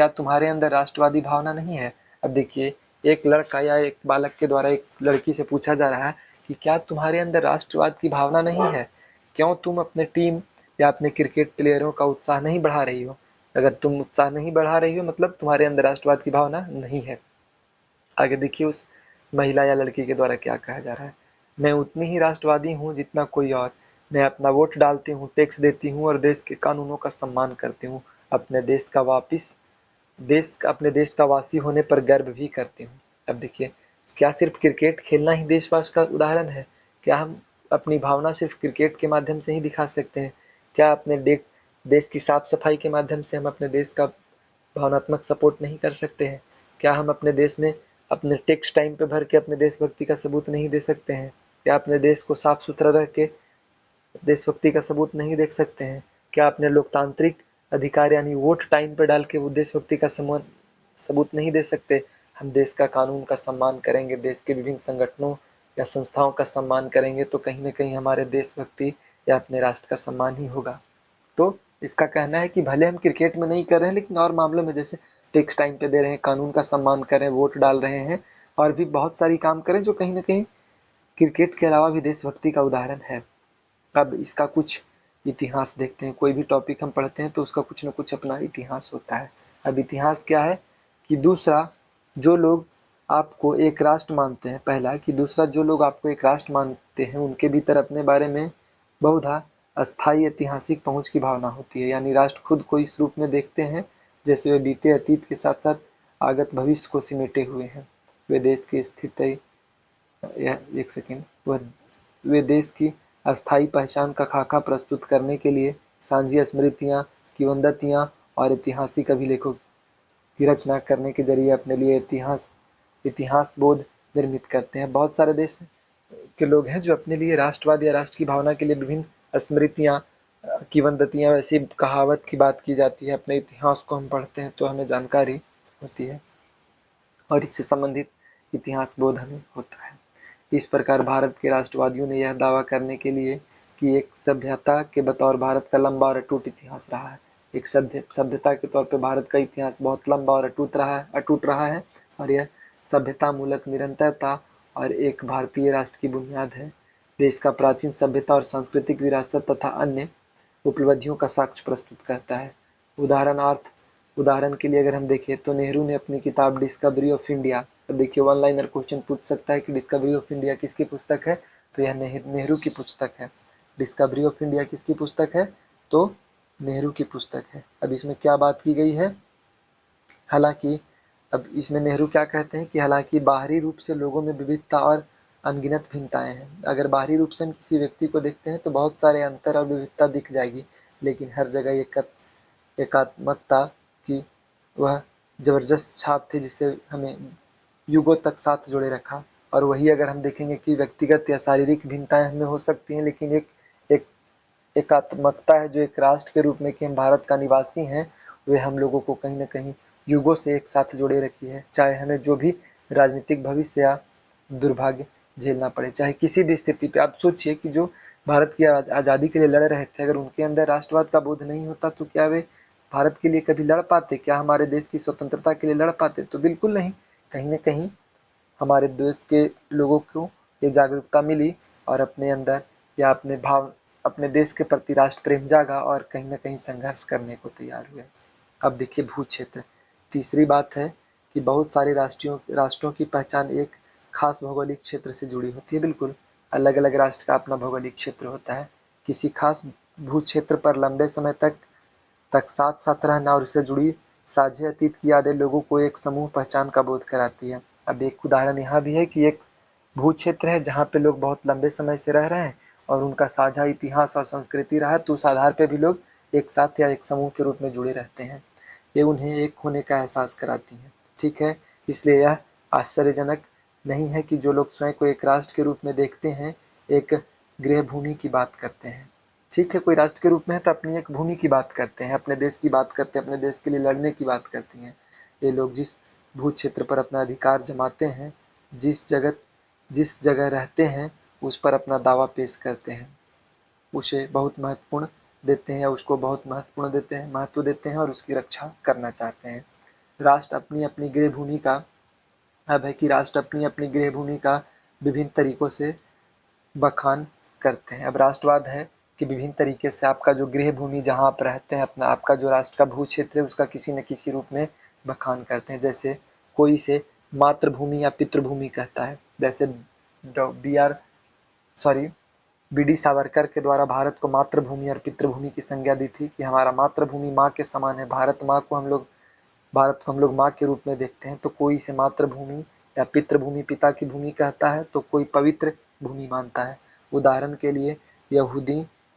तुम्हारे अंदर राष्ट्रवादी भावना नहीं है। अब देखिए, एक लड़का या एक बालक के द्वारा एक लड़की से पूछा जा रहा है कि क्या तुम्हारे अंदर राष्ट्रवाद की भावना नहीं है, क्यों तुम अपने टीम या अपने क्रिकेट प्लेयरों का उत्साह नहीं बढ़ा रही हो? अगर तुम उत्साह नहीं बढ़ा रही हो मतलब तुम्हारे अंदर राष्ट्रवाद की भावना नहीं है। आगे देखिए उस महिला या लड़की के द्वारा क्या कहा जा रहा है। मैं उतनी ही राष्ट्रवादी हूँ जितना कोई और। मैं अपना वोट डालती हूँ, टैक्स देती हूँ और देश के कानूनों का सम्मान करती हूँ। अपने देश का वासी होने पर गर्व भी करती हूँ। अब देखिए, क्या सिर्फ क्रिकेट खेलना ही देशवास का उदाहरण है? क्या हम अपनी भावना सिर्फ क्रिकेट के माध्यम से ही दिखा सकते हैं? क्या अपने देश की साफ सफाई के माध्यम से हम अपने देश का भावनात्मक सपोर्ट नहीं कर सकते हैं? क्या हम अपने देश में अपने टैक्स टाइम पे भर के अपने देशभक्ति का सबूत नहीं दे सकते हैं? क्या अपने देश को साफ सुथरा रख के देशभक्ति का सबूत नहीं देख सकते हैं? क्या अपने लोकतांत्रिक अधिकार यानी वोट टाइम पर डाल के वो देशभक्ति का सबूत नहीं दे सकते? हम देश का कानून का सम्मान करेंगे, देश के विभिन्न संगठनों या संस्थाओं का सम्मान करेंगे तो कहीं न कहीं हमारे देशभक्ति या अपने राष्ट्र का सम्मान ही होगा। तो इसका कहना है कि भले हम क्रिकेट में नहीं कर रहे हैं लेकिन और मामलों में जैसे टैक्स टाइम पे दे रहे हैं, कानून का सम्मान कर रहे हैं, वोट डाल रहे हैं और भी बहुत सारी काम करें जो कहीं न कहीं क्रिकेट के अलावा भी देशभक्ति का उदाहरण है। अब इसका कुछ इतिहास देखते हैं। कोई भी टॉपिक हम पढ़ते हैं तो उसका कुछ न कुछ अपना इतिहास होता है। अब इतिहास क्या है कि दूसरा जो लोग आपको एक राष्ट्र मानते हैं, पहला कि दूसरा जो लोग आपको एक राष्ट्र मानते हैं उनके भीतर अपने बारे में बहुधा अस्थायी ऐतिहासिक पहुंच की भावना होती है। यानी राष्ट्र खुद को इस रूप में देखते हैं जैसे वे बीते अतीत के साथ साथ आगत भविष्य को सिमेटे हुए हैं। वे देश की स्थिति या एक सेकेंड वह वे देश की अस्थायी पहचान का खाका प्रस्तुत करने के लिए सांझी स्मृतियाँ, किंवदंतियाँ और ऐतिहासिक अभिलेखों की रचना करने के जरिए अपने लिए इतिहास बोध निर्मित करते हैं। बहुत सारे देश के लोग हैं जो अपने लिए राष्ट्रवाद या राष्ट्र की भावना के लिए विभिन्न स्मृतियाँ, किंवदंतियाँ, वैसी कहावत की बात की जाती है। अपने इतिहास को हम पढ़ते हैं तो हमें जानकारी होती है और इससे संबंधित इतिहास बोध हमें होता है। इस प्रकार भारत के राष्ट्रवादियों ने यह दावा करने के लिए कि एक सभ्यता के बतौर भारत का लंबा और अटूट इतिहास रहा है। एक सभ्यता के तौर पर भारत का इतिहास बहुत लंबा और अटूट रहा है और यह सभ्यता मूलक निरंतरता और एक भारतीय राष्ट्र की बुनियाद है। देश का प्राचीन सभ्यता और सांस्कृतिक विरासत तथा अन्य उपलब्धियों का साक्ष्य प्रस्तुत करता है। उदाहरण के लिए अगर हम देखें तो नेहरू ने अपनी किताब डिस्कवरी ऑफ इंडिया, देखिए वन लाइनर क्वेश्चन पूछ सकता है कि डिस्कवरी ऑफ इंडिया किसकी पुस्तक है? तो यह नेहरू की पुस्तक है। डिस्कवरी ऑफ इंडिया किसकी पुस्तक है? तो नेहरू की पुस्तक है। अब इसमें क्या बात की गई है? हालांकि अब इसमें नेहरू क्या कहते हैं कि हालांकि बाहरी रूप से लोगों में विविधता और अनगिनत भिन्नताएं हैं। अगर बाहरी रूप से हम किसी व्यक्ति को देखते हैं तो बहुत सारे अंतर और विविधता दिख जाएगी, लेकिन हर जगह एकात्मकता की वह जबरदस्त छाप थी जिससे हमें युगों तक साथ जोड़े रखा। और वही अगर हम देखेंगे कि व्यक्तिगत या शारीरिक भिन्नताएं हमें हो सकती हैं लेकिन एक एकात्मकता है जो एक राष्ट्र के रूप में कि हम भारत का निवासी हैं, वे हम लोगों को कहीं न कहीं युगों से एक साथ जोड़े रखी है। चाहे हमें जो भी राजनीतिक भविष्य या दुर्भाग्य झेलना पड़े, चाहे किसी भी स्थिति पे। आप सोचिए कि जो भारत की आज़ादी के लिए लड़ रहे थे, अगर उनके अंदर राष्ट्रवाद का बोध नहीं होता तो क्या वे भारत के लिए कभी लड़ पाते? क्या हमारे देश की स्वतंत्रता के लिए लड़ पाते? तो बिल्कुल नहीं। कहीं न कहीं हमारे देश के लोगों को ये जागरूकता मिली और अपने अंदर या अपने देश के प्रति राष्ट्र प्रेम जागा और कहीं न कहीं संघर्ष करने को तैयार हुए। अब देखिए भू क्षेत्र। तीसरी बात है कि बहुत सारे राष्ट्रों की पहचान एक खास भौगोलिक क्षेत्र से जुड़ी होती है। बिल्कुल अलग-अलग राष्ट्र का अपना भौगोलिक क्षेत्र होता है। किसी खास भू क्षेत्र पर लंबे समय तक साथ-साथ रहना और उससे जुड़ी साझे अतीत की यादें लोगों को एक समूह पहचान का बोध कराती है। अब एक उदाहरण यहाँ भी है कि एक भू क्षेत्र है जहाँ पे लोग बहुत लंबे समय से रह रहे हैं और उनका साझा इतिहास और संस्कृति रहा है, तो उस आधार पे भी लोग एक साथ या एक समूह के रूप में जुड़े रहते हैं। ये उन्हें एक होने का एहसास कराती हैं। ठीक है, इसलिए यह आश्चर्यजनक नहीं है कि जो लोग स्वयं को एक राष्ट्र के रूप में देखते हैं एक गृह भूमि की बात करते हैं। ठीक है, कोई राष्ट्र के रूप में है तो अपनी एक भूमि की बात करते हैं, अपने देश की बात करते हैं, अपने देश के लिए लड़ने की बात करती हैं। ये लोग जिस भू क्षेत्र पर अपना अधिकार जमाते हैं, जिस जगह रहते हैं उस पर अपना दावा पेश करते हैं, उसे बहुत महत्वपूर्ण देते हैं, उसको बहुत महत्व देते हैं और उसकी रक्षा करना चाहते हैं। राष्ट्र अपनी अपनी गृह भूमि का अब है कि राष्ट्र अपनी अपनी गृह भूमि का विभिन्न तरीकों से बखान करते हैं। अब राष्ट्रवाद है कि विभिन्न तरीके से आपका जो गृह भूमि जहाँ आप रहते हैं, अपना आपका जो राष्ट्र का भू क्षेत्र है, उसका किसी न किसी रूप में बखान करते हैं। जैसे कोई इसे मातृभूमि या पितृभूमि कहता है। जैसे बी डी सावरकर के द्वारा भारत को मातृभूमि और पितृभूमि की संज्ञा दी थी कि हमारा मातृभूमि माँ के समान है। भारत को हम लोग माँ के रूप में देखते हैं। तो कोई इसे मातृभूमि या पितृभूमि, पिता की भूमि कहता है, तो कोई पवित्र भूमि मानता है। उदाहरण के लिए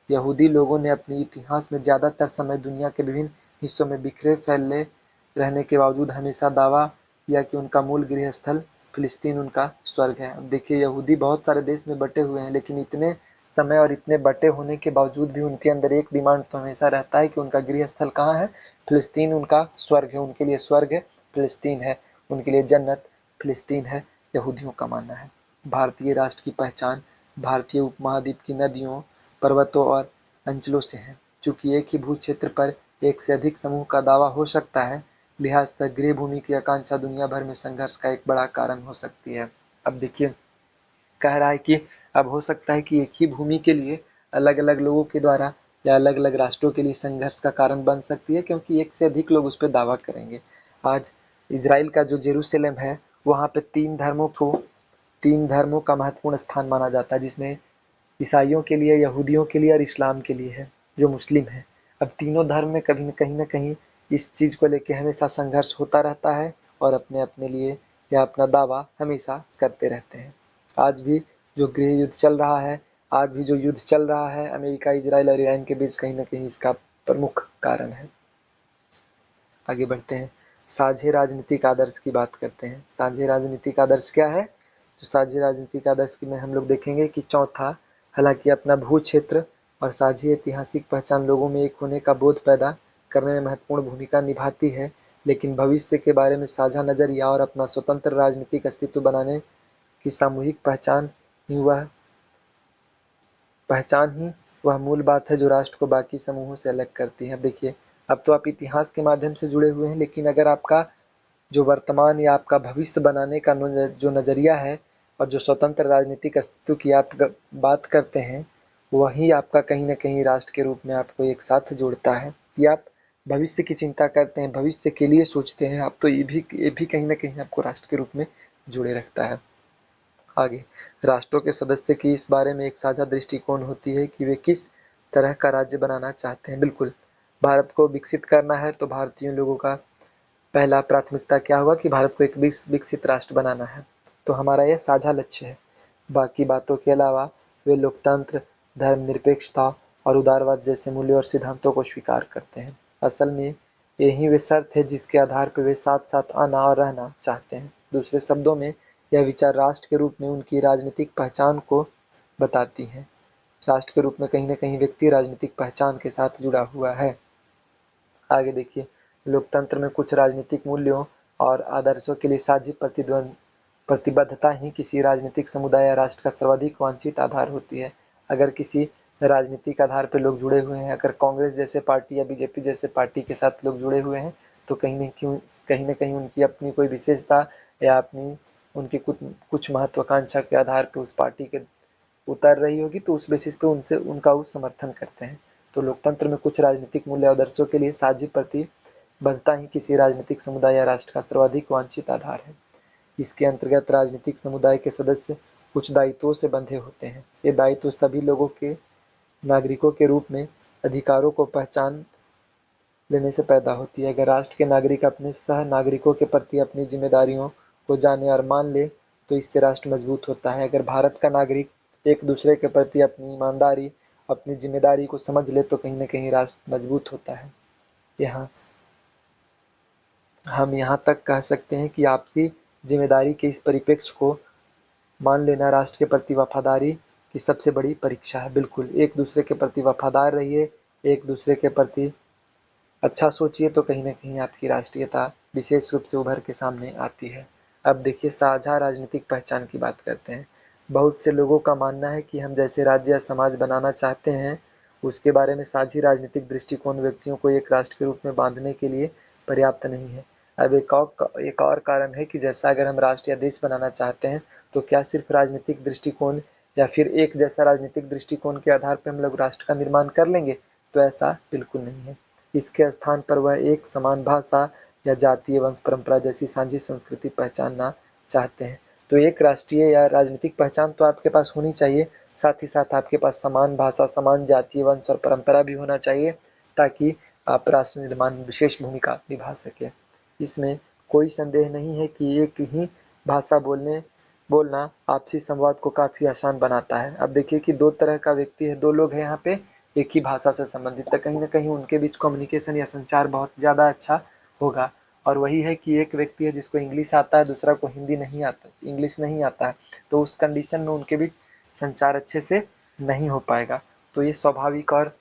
यहूदी लोगों ने अपने इतिहास में ज़्यादातर समय दुनिया के विभिन्न हिस्सों में बिखरे फैले रहने के बावजूद हमेशा दावा किया कि उनका मूल गृह स्थल फिलिस्तीन उनका स्वर्ग है। अब देखिए, यहूदी बहुत सारे देश में बटे हुए हैं, लेकिन इतने समय और इतने बटे होने के बावजूद भी उनके अंदर एक डिमांड तो हमेशा रहता है कि उनका गृह स्थल कहाँ है? फिलिस्तीन उनका स्वर्ग है। उनके लिए स्वर्ग फिलिस्तीन है, उनके लिए जन्नत फिलिस्तीन है, यहूदियों का मानना है। भारतीय राष्ट्र की पहचान भारतीय उपमहाद्वीप की नदियों, पर्वतों और अंचलों से है। चूंकि एक ही भू क्षेत्र पर एक से अधिक समूह का दावा हो सकता है, लिहाज तक गृह भूमि की आकांक्षा दुनिया भर में संघर्ष का एक बड़ा कारण हो सकती है। अब देखिए, कह रहा है कि अब हो सकता है कि एक ही भूमि के लिए अलग अलग लोगों के द्वारा या अलग अलग राष्ट्रों के लिए संघर्ष का कारण बन सकती है, क्योंकि एक से अधिक लोग उस पर दावा करेंगे। आज इजराइल का जो जेरूसलम है, वहाँ पे तीन धर्मों का महत्वपूर्ण स्थान माना जाता है, जिसमें ईसाइयों के लिए, यहूदियों के लिए और इस्लाम के लिए है, जो मुस्लिम है। अब तीनों धर्म में कभी न कहीं इस चीज़ को लेकर हमेशा संघर्ष होता रहता है और अपने अपने लिए या अपना दावा हमेशा करते रहते हैं। आज भी जो गृह युद्ध चल रहा है, आज भी जो युद्ध चल रहा है अमेरिका, इजराइल और ईरान के बीच, कहीं न कहीं इसका प्रमुख कारण है। आगे बढ़ते हैं, साझे राजनीतिक आदर्श की बात करते हैं। साझे राजनीतिक आदर्श क्या है? तो साझे राजनीतिक आदर्श में हम लोग देखेंगे कि चौथा, हालांकि अपना भू क्षेत्र और साझी ऐतिहासिक पहचान लोगों में एक होने का बोध पैदा करने में महत्वपूर्ण भूमिका निभाती है, लेकिन भविष्य के बारे में साझा नजरिया और अपना स्वतंत्र राजनीतिक अस्तित्व बनाने की सामूहिक पहचान ही वह मूल बात है जो राष्ट्र को बाकी समूहों से अलग करती है। अब देखिए, अब तो आप इतिहास के माध्यम से जुड़े हुए हैं, लेकिन अगर आपका जो वर्तमान या आपका भविष्य बनाने का जो नज़रिया है और जो स्वतंत्र राजनीतिक अस्तित्व की आप बात करते हैं, वही आपका कहीं न कहीं राष्ट्र के रूप में आपको एक साथ जोड़ता है कि आप भविष्य की चिंता करते हैं, भविष्य के लिए सोचते हैं आप, तो ये भी कहीं न कहीं आपको राष्ट्र के रूप में जोड़े रखता है। आगे, राष्ट्रों के सदस्य की इस बारे में एक साझा दृष्टिकोण होती है कि वे किस तरह का राज्य बनाना चाहते हैं। बिल्कुल, भारत को विकसित करना है तो भारतीय लोगों का पहला प्राथमिकता क्या होगा कि भारत को एक विकसित राष्ट्र बनाना है। तो हमारा यह साझा लक्ष्य है। बाकी बातों के अलावा वे लोकतंत्र, धर्मनिरपेक्षता और उदारवाद जैसे मूल्यों और सिद्धांतों को स्वीकार करते हैं। असल में यही वे शर्त है जिसके आधार पर वे साथ साथ आना और रहना चाहते हैं। दूसरे शब्दों में, यह विचार राष्ट्र के रूप में उनकी राजनीतिक पहचान को बताती है। राष्ट्र के रूप में कहीं न कहीं व्यक्ति राजनीतिक पहचान के साथ जुड़ा हुआ है। आगे देखिए, लोकतंत्र में कुछ राजनीतिक मूल्यों और आदर्शों के लिए साझी प्रतिबद्धता ही किसी राजनीतिक समुदाय या राष्ट्र का सर्वाधिक वांछित आधार होती है। अगर किसी राजनीतिक आधार पर लोग जुड़े हुए हैं, अगर कांग्रेस जैसे पार्टी या बीजेपी जैसे पार्टी के साथ लोग जुड़े हुए हैं, तो कहीं न कहीं उनकी अपनी कोई विशेषता या अपनी उनकी कुछ महत्वाकांक्षा के आधार पर उस पार्टी के उतर रही होगी, तो उस बेसिस पे उनसे उनका उस समर्थन करते हैं। तो लोकतंत्र में कुछ राजनीतिक मूल्य आदर्शों के लिए साझी प्रतिबद्धता ही किसी राजनीतिक समुदाय या राष्ट्र का सर्वाधिक वांछित आधार है। इसके अंतर्गत राजनीतिक समुदाय के सदस्य कुछ दायित्वों से बंधे होते हैं। ये दायित्व सभी लोगों के नागरिकों के रूप में अधिकारों को पहचान लेने से पैदा होती है। अगर राष्ट्र के नागरिक अपने सह नागरिकों के प्रति अपनी जिम्मेदारियों को जाने और मान ले, तो इससे राष्ट्र मजबूत होता है। अगर भारत का नागरिक एक दूसरे के प्रति अपनी ईमानदारी, अपनी जिम्मेदारी को समझ ले, तो कहीं न कहीं राष्ट्र मजबूत होता है। हम यहाँ तक कह सकते हैं कि आपसी जिम्मेदारी के इस परिप्रेक्ष्य को मान लेना राष्ट्र के प्रति वफादारी की सबसे बड़ी परीक्षा है। बिल्कुल, एक दूसरे के प्रति वफादार रहिए, एक दूसरे के प्रति अच्छा सोचिए, तो कहीं न कहीं आपकी राष्ट्रीयता विशेष रूप से उभर के सामने आती है। अब देखिए, साझा राजनीतिक पहचान की बात करते हैं। बहुत से लोगों का मानना है कि हम जैसे राज्य या समाज बनाना चाहते हैं, उसके बारे में साझी राजनीतिक दृष्टिकोण व्यक्तियों को एक राष्ट्र के रूप में बांधने के लिए पर्याप्त नहीं है। अब एक और कारण है कि जैसा अगर हम राष्ट्र या देश बनाना चाहते हैं, तो क्या सिर्फ राजनीतिक दृष्टिकोण या फिर एक जैसा राजनीतिक दृष्टिकोण के आधार पर हम लोग राष्ट्र का निर्माण कर लेंगे, तो ऐसा बिल्कुल नहीं है। इसके स्थान पर वह एक समान भाषा या जातीय वंश परंपरा जैसी साझी संस्कृति पहचानना चाहते हैं। तो एक राष्ट्रीय या राजनीतिक पहचान तो आपके पास होनी चाहिए, साथ ही साथ आपके पास समान भाषा, समान जातीय वंश और परंपरा भी होना चाहिए, ताकि आप राष्ट्र निर्माण में विशेष भूमिका निभा सकें। इसमें कोई संदेह नहीं है कि एक ही भाषा बोलना आपसी संवाद को काफ़ी आसान बनाता है। अब देखिए कि दो तरह का व्यक्ति है, दो लोग हैं यहाँ पे, एक ही भाषा से संबंधित, तो कहीं ना कहीं उनके बीच कम्युनिकेशन या संचार बहुत ज़्यादा अच्छा होगा। और वही है कि एक व्यक्ति है जिसको इंग्लिश आता है, दूसरा को हिंदी नहीं आता, इंग्लिश नहीं आता है, तो उस कंडीशन में उनके बीच संचार अच्छे से नहीं हो पाएगा। तो ये स्वाभाविक और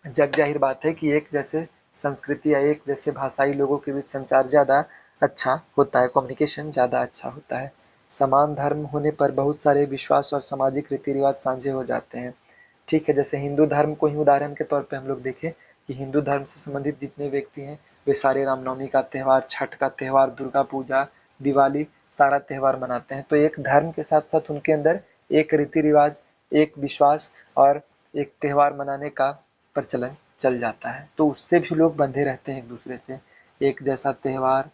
जग जाहिर बात है कि एक जैसे संस्कृति या एक जैसे भाषाई लोगों के बीच संचार ज़्यादा अच्छा होता है, कम्युनिकेशन ज़्यादा अच्छा होता है। समान धर्म होने पर बहुत सारे विश्वास और सामाजिक रीति रिवाज साझे हो जाते हैं। ठीक है, जैसे हिंदू धर्म को ही उदाहरण के तौर पे हम लोग देखें कि हिंदू धर्म से संबंधित जितने व्यक्ति हैं वे सारे रामनवमी का त्यौहार, छठ का त्यौहार, दुर्गा पूजा, दिवाली, सारा त्यौहार मनाते हैं। तो एक धर्म के साथ साथ उनके अंदर एक रीति रिवाज, एक विश्वास और एक त्यौहार मनाने का प्रचलन चल जाता है, तो उससे भी लोग बंधे रहते हैं एक दूसरे से। एक जैसा त्यौहार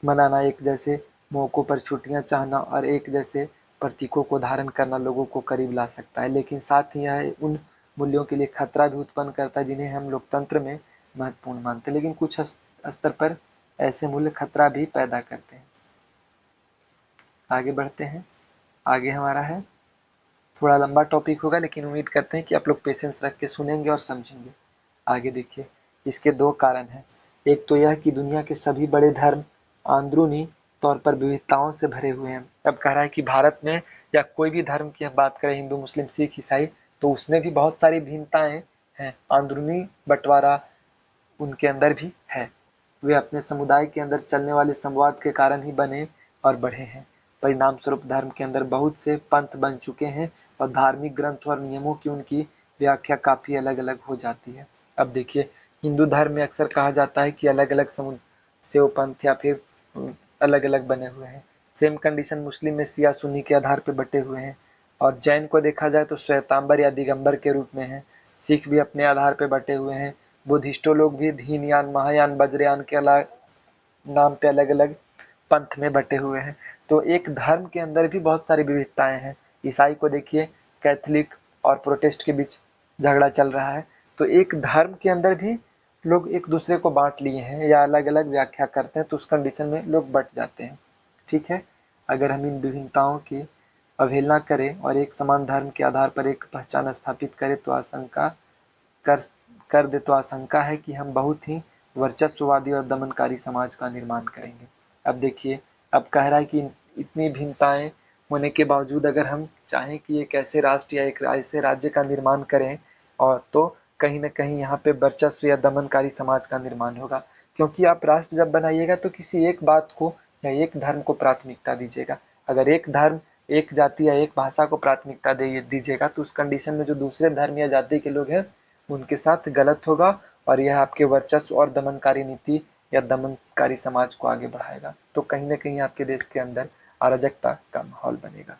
मनाना, एक जैसे मौक़ों पर छुट्टियां चाहना और एक जैसे प्रतीकों को धारण करना लोगों को करीब ला सकता है, लेकिन साथ ही यह उन मूल्यों के लिए खतरा भी उत्पन्न करता है जिन्हें हम लोकतंत्र में महत्वपूर्ण मानते हैं, लेकिन कुछ स्तर पर ऐसे मूल्य खतरा भी पैदा करते हैं। आगे बढ़ते हैं। आगे हमारा है, थोड़ा लंबा टॉपिक होगा, लेकिन उम्मीद करते हैं कि आप लोग पेशेंस रख के सुनेंगे और समझेंगे। आगे देखिए, इसके दो कारण हैं। एक तो यह कि दुनिया के सभी बड़े धर्म अंदरूनी तौर पर विविधताओं से भरे हुए हैं। अब कह रहा है कि भारत में या कोई भी धर्म की हम बात करें, हिंदू, मुस्लिम, सिख, ईसाई, तो उसमें भी बहुत सारी भिन्नताएं हैं। अंदरूनी बंटवारा उनके अंदर भी है। वे अपने समुदाय के अंदर चलने वाले संवाद के कारण ही बने और बढ़े हैं। परिणाम स्वरूप धर्म के अंदर बहुत से पंथ बन चुके हैं और धार्मिक ग्रंथ और नियमों की उनकी व्याख्या काफ़ी अलग अलग हो जाती है। अब देखिए, हिंदू धर्म में अक्सर कहा जाता है कि अलग अलग से वो पंथ या फिर अलग अलग बने हुए हैं। सेम कंडीशन मुस्लिम में शिया सुन्नी के आधार पर बटे हुए हैं, और जैन को देखा जाए तो श्वेतांबर या दिगंबर के रूप में है। सिख भी अपने आधार पर बटे हुए हैं। बुद्धिस्टों लोग भी हीनयान, महायान, वज्रयान के नाम पे अलग अलग पंथ में बटे हुए हैं। तो एक धर्म के अंदर भी बहुत सारी विविधताएं हैं। ईसाई को देखिए, कैथलिक और प्रोटेस्ट के बीच झगड़ा चल रहा है। तो एक धर्म के अंदर भी लोग एक दूसरे को बांट लिए हैं या अलग अलग व्याख्या करते हैं, तो उस कंडीशन में लोग बट जाते हैं। ठीक है, अगर हम इन विभिन्नताओं की अवहेलना करें और एक समान धर्म के आधार पर एक पहचान स्थापित करें तो कर कर दे तो आशंका है कि हम बहुत ही वर्चस्ववादी और दमनकारी समाज का निर्माण करेंगे। अब देखिए, अब कह रहा है कि इतनी भिन्नताएं होने के बावजूद अगर हम चाहें कि एक ऐसे राष्ट्र या एक ऐसे राज्य का निर्माण करें, और तो कहीं ना कहीं यहाँ पे वर्चस्व या दमनकारी समाज का निर्माण होगा। क्योंकि आप राष्ट्र जब बनाइएगा तो किसी एक बात को या एक धर्म को प्राथमिकता दीजिएगा। अगर एक धर्म, एक जाति या एक भाषा को प्राथमिकता दीजिएगा तो उस कंडीशन में जो दूसरे धर्म या जाति के लोग हैं उनके साथ गलत होगा, और यह आपके वर्चस्व और दमनकारी नीति या दमनकारी समाज को आगे बढ़ाएगा। तो कहीं ना कहीं आपके देश के अंदर अराजकता का माहौल बनेगा।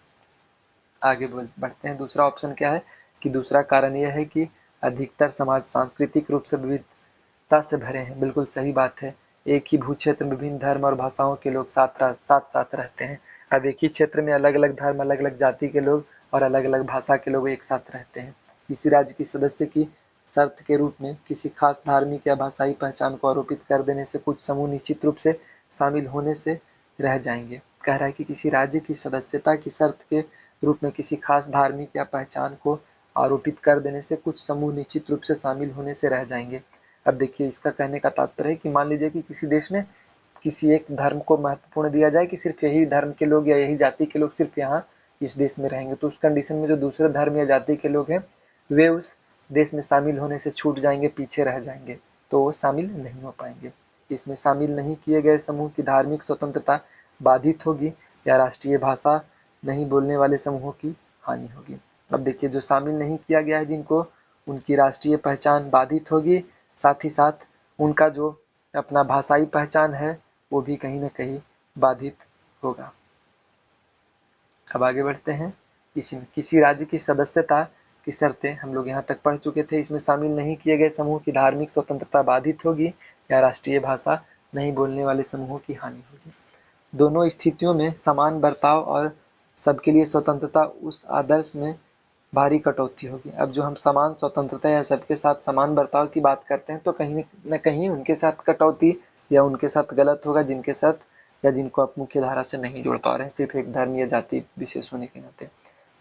आगे बढ़ते हैं। दूसरा ऑप्शन क्या है कि दूसरा कारण यह है कि अधिकतर समाज सांस्कृतिक रूप से विविधता से भरे हैं। बिल्कुल सही बात है। एक ही भू क्षेत्र में विभिन्न धर्म और भाषाओं के लोग साथ रहते हैं। अब एक ही क्षेत्र में अलग अलग धर्म, अलग अलग जाति के लोग और अलग अलग भाषा के लोग एक साथ रहते हैं। किसी राज्य की सदस्य की शर्त के रूप में किसी खास धार्मिक या भाषाई पहचान को आरोपित कर देने से कुछ समूह निश्चित रूप से शामिल होने से रह जाएंगे। कह रहा है कि किसी राज्य की सदस्यता की शर्त के रूप में किसी खास धार्मिक या पहचान को आरोपित कर देने से कुछ समूह निश्चित रूप से शामिल होने से रह जाएंगे। अब देखिए, इसका कहने का तात्पर्य है कि मान लीजिए कि किसी देश में किसी एक धर्म को महत्वपूर्ण दिया जाए कि सिर्फ यही धर्म के लोग या यही जाति के लोग सिर्फ यहाँ इस देश में रहेंगे, तो उस कंडीशन में जो दूसरे धर्म या जाति के लोग हैं वे उस देश में शामिल होने से छूट जाएंगे, पीछे रह जाएंगे, तो वो शामिल नहीं हो पाएंगे। इसमें शामिल नहीं किए गए समूह की धार्मिक स्वतंत्रता बाधित होगी या राष्ट्रीय भाषा नहीं बोलने वाले समूहों की हानि होगी। अब देखिए, जो शामिल नहीं किया गया है जिनको, उनकी राष्ट्रीय पहचान बाधित होगी, साथ ही साथ उनका जो अपना भाषाई पहचान है वो भी कहीं ना कहीं बाधित होगा। अब आगे बढ़ते हैं। इसमें किसी राज्य की सदस्यता की शर्तें हम लोग यहाँ तक पढ़ चुके थे। इसमें शामिल नहीं किए गए समूह की धार्मिक स्वतंत्रता बाधित होगी या राष्ट्रीय भाषा नहीं बोलने वाले समूहों की हानि होगी। दोनों स्थितियों में समान बर्ताव और सबके लिए स्वतंत्रता उस आदर्श में भारी कटौती होगी। अब जो हम समान स्वतंत्रता या सबके साथ समान बर्ताव की बात करते हैं तो कहीं न कहीं उनके साथ कटौती या उनके साथ गलत होगा जिनके साथ या जिनको आप मुख्य धारा से नहीं जोड़ पा रहे हैं, सिर्फ एक धर्म या जाति विशेष होने के नाते,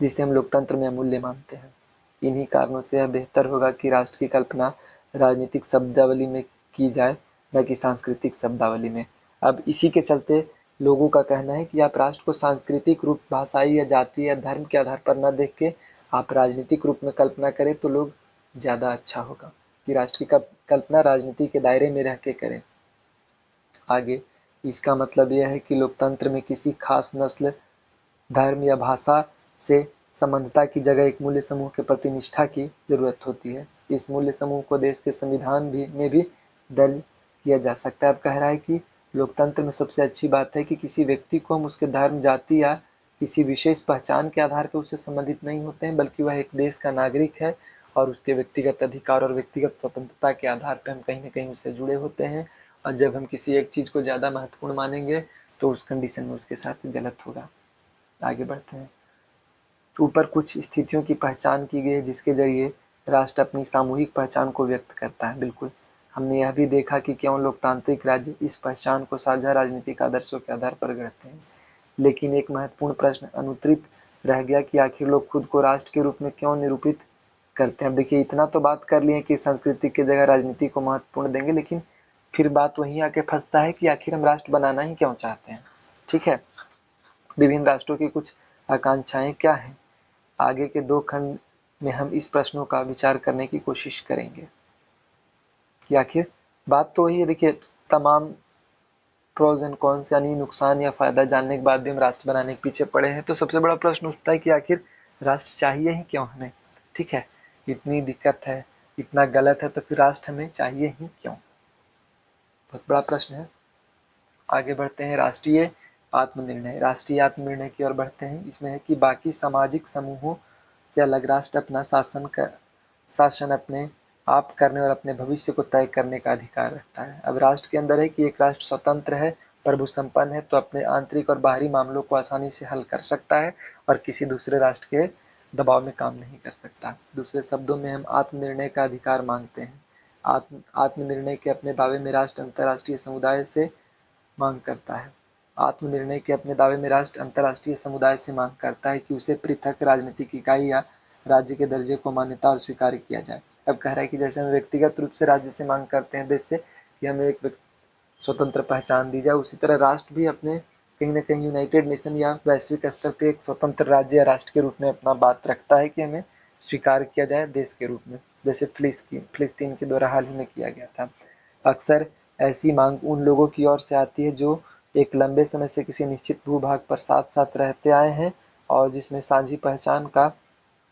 जिसे हम लोकतंत्र में अमूल्य मानते हैं। इन्हीं कारणों से यह बेहतर होगा कि राष्ट्र की कल्पना राजनीतिक शब्दावली में की जाए, न कि सांस्कृतिक शब्दावली में। अब इसी के चलते लोगों का कहना है कि आप राष्ट्र को सांस्कृतिक रूप, भाषाई या जाति या धर्म के आधार पर न देख के आप राजनीतिक रूप में कल्पना करें तो लोग ज़्यादा अच्छा होगा कि राष्ट्र की कल्पना राजनीति के दायरे में रह के करें। आगे इसका मतलब यह है कि लोकतंत्र में किसी खास नस्ल, धर्म या भाषा से संबद्धता की जगह एक मूल्य समूह के प्रति निष्ठा की जरूरत होती है। इस मूल्य समूह को देश के संविधान में भी दर्ज किया जा सकता है। अब कह रहा है कि लोकतंत्र में सबसे अच्छी बात है कि किसी व्यक्ति को हम उसके धर्म, जाति या किसी विशेष पहचान के आधार पर उससे संबंधित नहीं होते हैं, बल्कि वह एक देश का नागरिक है और उसके व्यक्तिगत अधिकार और व्यक्तिगत स्वतंत्रता के आधार पर हम कहीं न कहीं उससे जुड़े होते हैं। और जब हम किसी एक चीज़ को ज़्यादा महत्वपूर्ण मानेंगे तो उस कंडीशन में उसके साथ गलत होगा। आगे बढ़ते हैं। ऊपर कुछ स्थितियों की पहचान की गई है जिसके जरिए राष्ट्र अपनी सामूहिक पहचान को व्यक्त करता है। बिल्कुल, हमने यह भी देखा कि क्यों लोकतांत्रिक राज्य इस पहचान को साझा राजनीतिक आदर्शों के आधार पर गढ़ते हैं। लेकिन एक महत्वपूर्ण प्रश्न अनुत्तरित रह गया कि आखिर लोग खुद को राष्ट्र के रूप में क्यों निरूपित करते हैं। देखिए, इतना तो बात कर लिए कि संस्कृति की जगह राजनीति को महत्वपूर्ण देंगे, लेकिन फिर बात वहीं आके फंसता है कि आखिर हम राष्ट्र बनाना ही क्यों चाहते हैं। ठीक है, विभिन्न राष्ट्रों की कुछ आकांक्षाएं क्या हैं, आगे के 2 खंड में हम इस प्रश्नों का विचार करने की कोशिश करेंगे कि आखिर बात तो वही है। देखिए, तमाम प्रोज एंड कॉन्स यानी नुकसान या फायदा जानने के बाद भी हम राष्ट्र बनाने के पीछे पड़े हैं। तो सबसे बड़ा प्रश्न उठता है कि आखिर राष्ट्र चाहिए ही क्यों हमें। ठीक है, इतनी दिक्कत है, इतना गलत है, तो फिर राष्ट्र हमें चाहिए ही क्यों, बहुत बड़ा प्रश्न है। आगे बढ़ते हैं। राष्ट्रीय आत्मनिर्णय की ओर बढ़ते हैं। इसमें है कि बाकी सामाजिक समूहों से अलग राष्ट्र अपना शासन अपने आप करने और अपने भविष्य को तय करने का अधिकार रखता है। अब राष्ट्र के अंदर है कि एक राष्ट्र स्वतंत्र है, प्रभु संपन्न है, तो अपने आंतरिक और बाहरी मामलों को आसानी से हल कर सकता है और किसी दूसरे राष्ट्र के दबाव में काम नहीं कर सकता। दूसरे शब्दों में हम आत्मनिर्णय का अधिकार मांगते हैं। आत्मनिर्णय के अपने दावे में राष्ट्र अंतर्राष्ट्रीय समुदाय से मांग करता है। आत्मनिर्णय के अपने दावे में राष्ट्र अंतर्राष्ट्रीय समुदाय से मांग करता है कि उसे पृथक राजनीतिक इकाई या राज्य के दर्जे को मान्यता और स्वीकार किया जाए। अब कह रहा है कि जैसे हम व्यक्तिगत रूप से राज्य से मांग करते हैं देश से कि हमें एक स्वतंत्र पहचान दी जाए, उसी तरह राष्ट्र भी अपने कहीं न कहीं यूनाइटेड नेशन या वैश्विक स्तर पर एक स्वतंत्र राज्य या राष्ट्र के रूप में अपना बात रखता है कि हमें स्वीकार किया जाए देश के रूप में, जैसे फिलिस्तीन के द्वारा हाल ही में किया गया था। अक्सर ऐसी मांग उन लोगों की ओर से आती है जो एक लंबे समय से किसी निश्चित भूभाग पर साथ साथ रहते आए हैं और जिसमें साझी पहचान का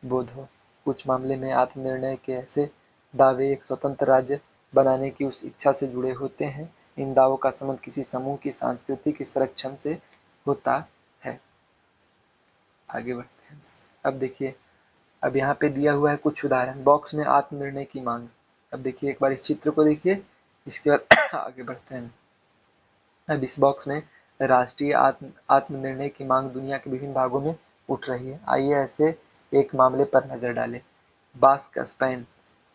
बोध हो। कुछ मामले में आत्मनिर्णय के ऐसे दावे एक स्वतंत्र राज्य बनाने की उस इच्छा से जुड़े होते हैं। इन दावों का संबंध किसी समूह की सांस्कृतिक संरक्षण से होता है। आगे बढ़ते हैं। अब देखिए, अब यहाँ पे दिया हुआ है कुछ उदाहरण बॉक्स में आत्मनिर्णय की मांग। अब देखिए, एक बार इस चित्र को देखिए, इसके बाद आगे बढ़ते हैं। अब इस बॉक्स में राष्ट्रीय आत्मनिर्णय की मांग दुनिया के विभिन्न भागों में उठ रही है। आइए ऐसे एक मामले पर नजर डालें। Bask Spain.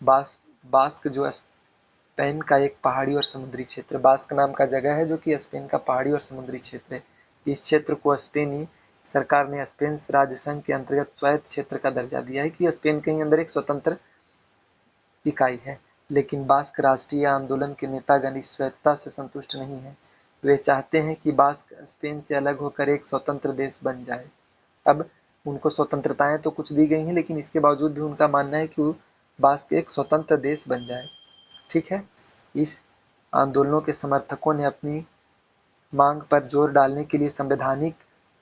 बास्क जो स्पेन का एक पहाड़ी और समुद्री क्षेत्र, बास्क नाम का जगह है जो कि स्पेन का पहाड़ी और समुद्री क्षेत्र है। इस क्षेत्र को स्पेनी सरकार ने स्पेन राज्य संघ के अंतर्गत स्वायत्त क्षेत्र का दर्जा दिया है कि स्पेन के अंदर एक स्वतंत्र इकाई है। लेकिन बास्क राष्ट्रीय आंदोलन के नेतागण इस स्वायत्तता से संतुष्ट नहीं है। वे चाहते हैं कि बास्क स्पेन से अलग होकर एक स्वतंत्र देश बन जाए। अब उनको स्वतंत्रताएं तो कुछ दी गई हैं, लेकिन इसके बावजूद भी उनका मानना है कि बास्क एक स्वतंत्र देश बन जाए। ठीक है, इस आंदोलनों के समर्थकों ने अपनी मांग पर जोर डालने के लिए संवैधानिक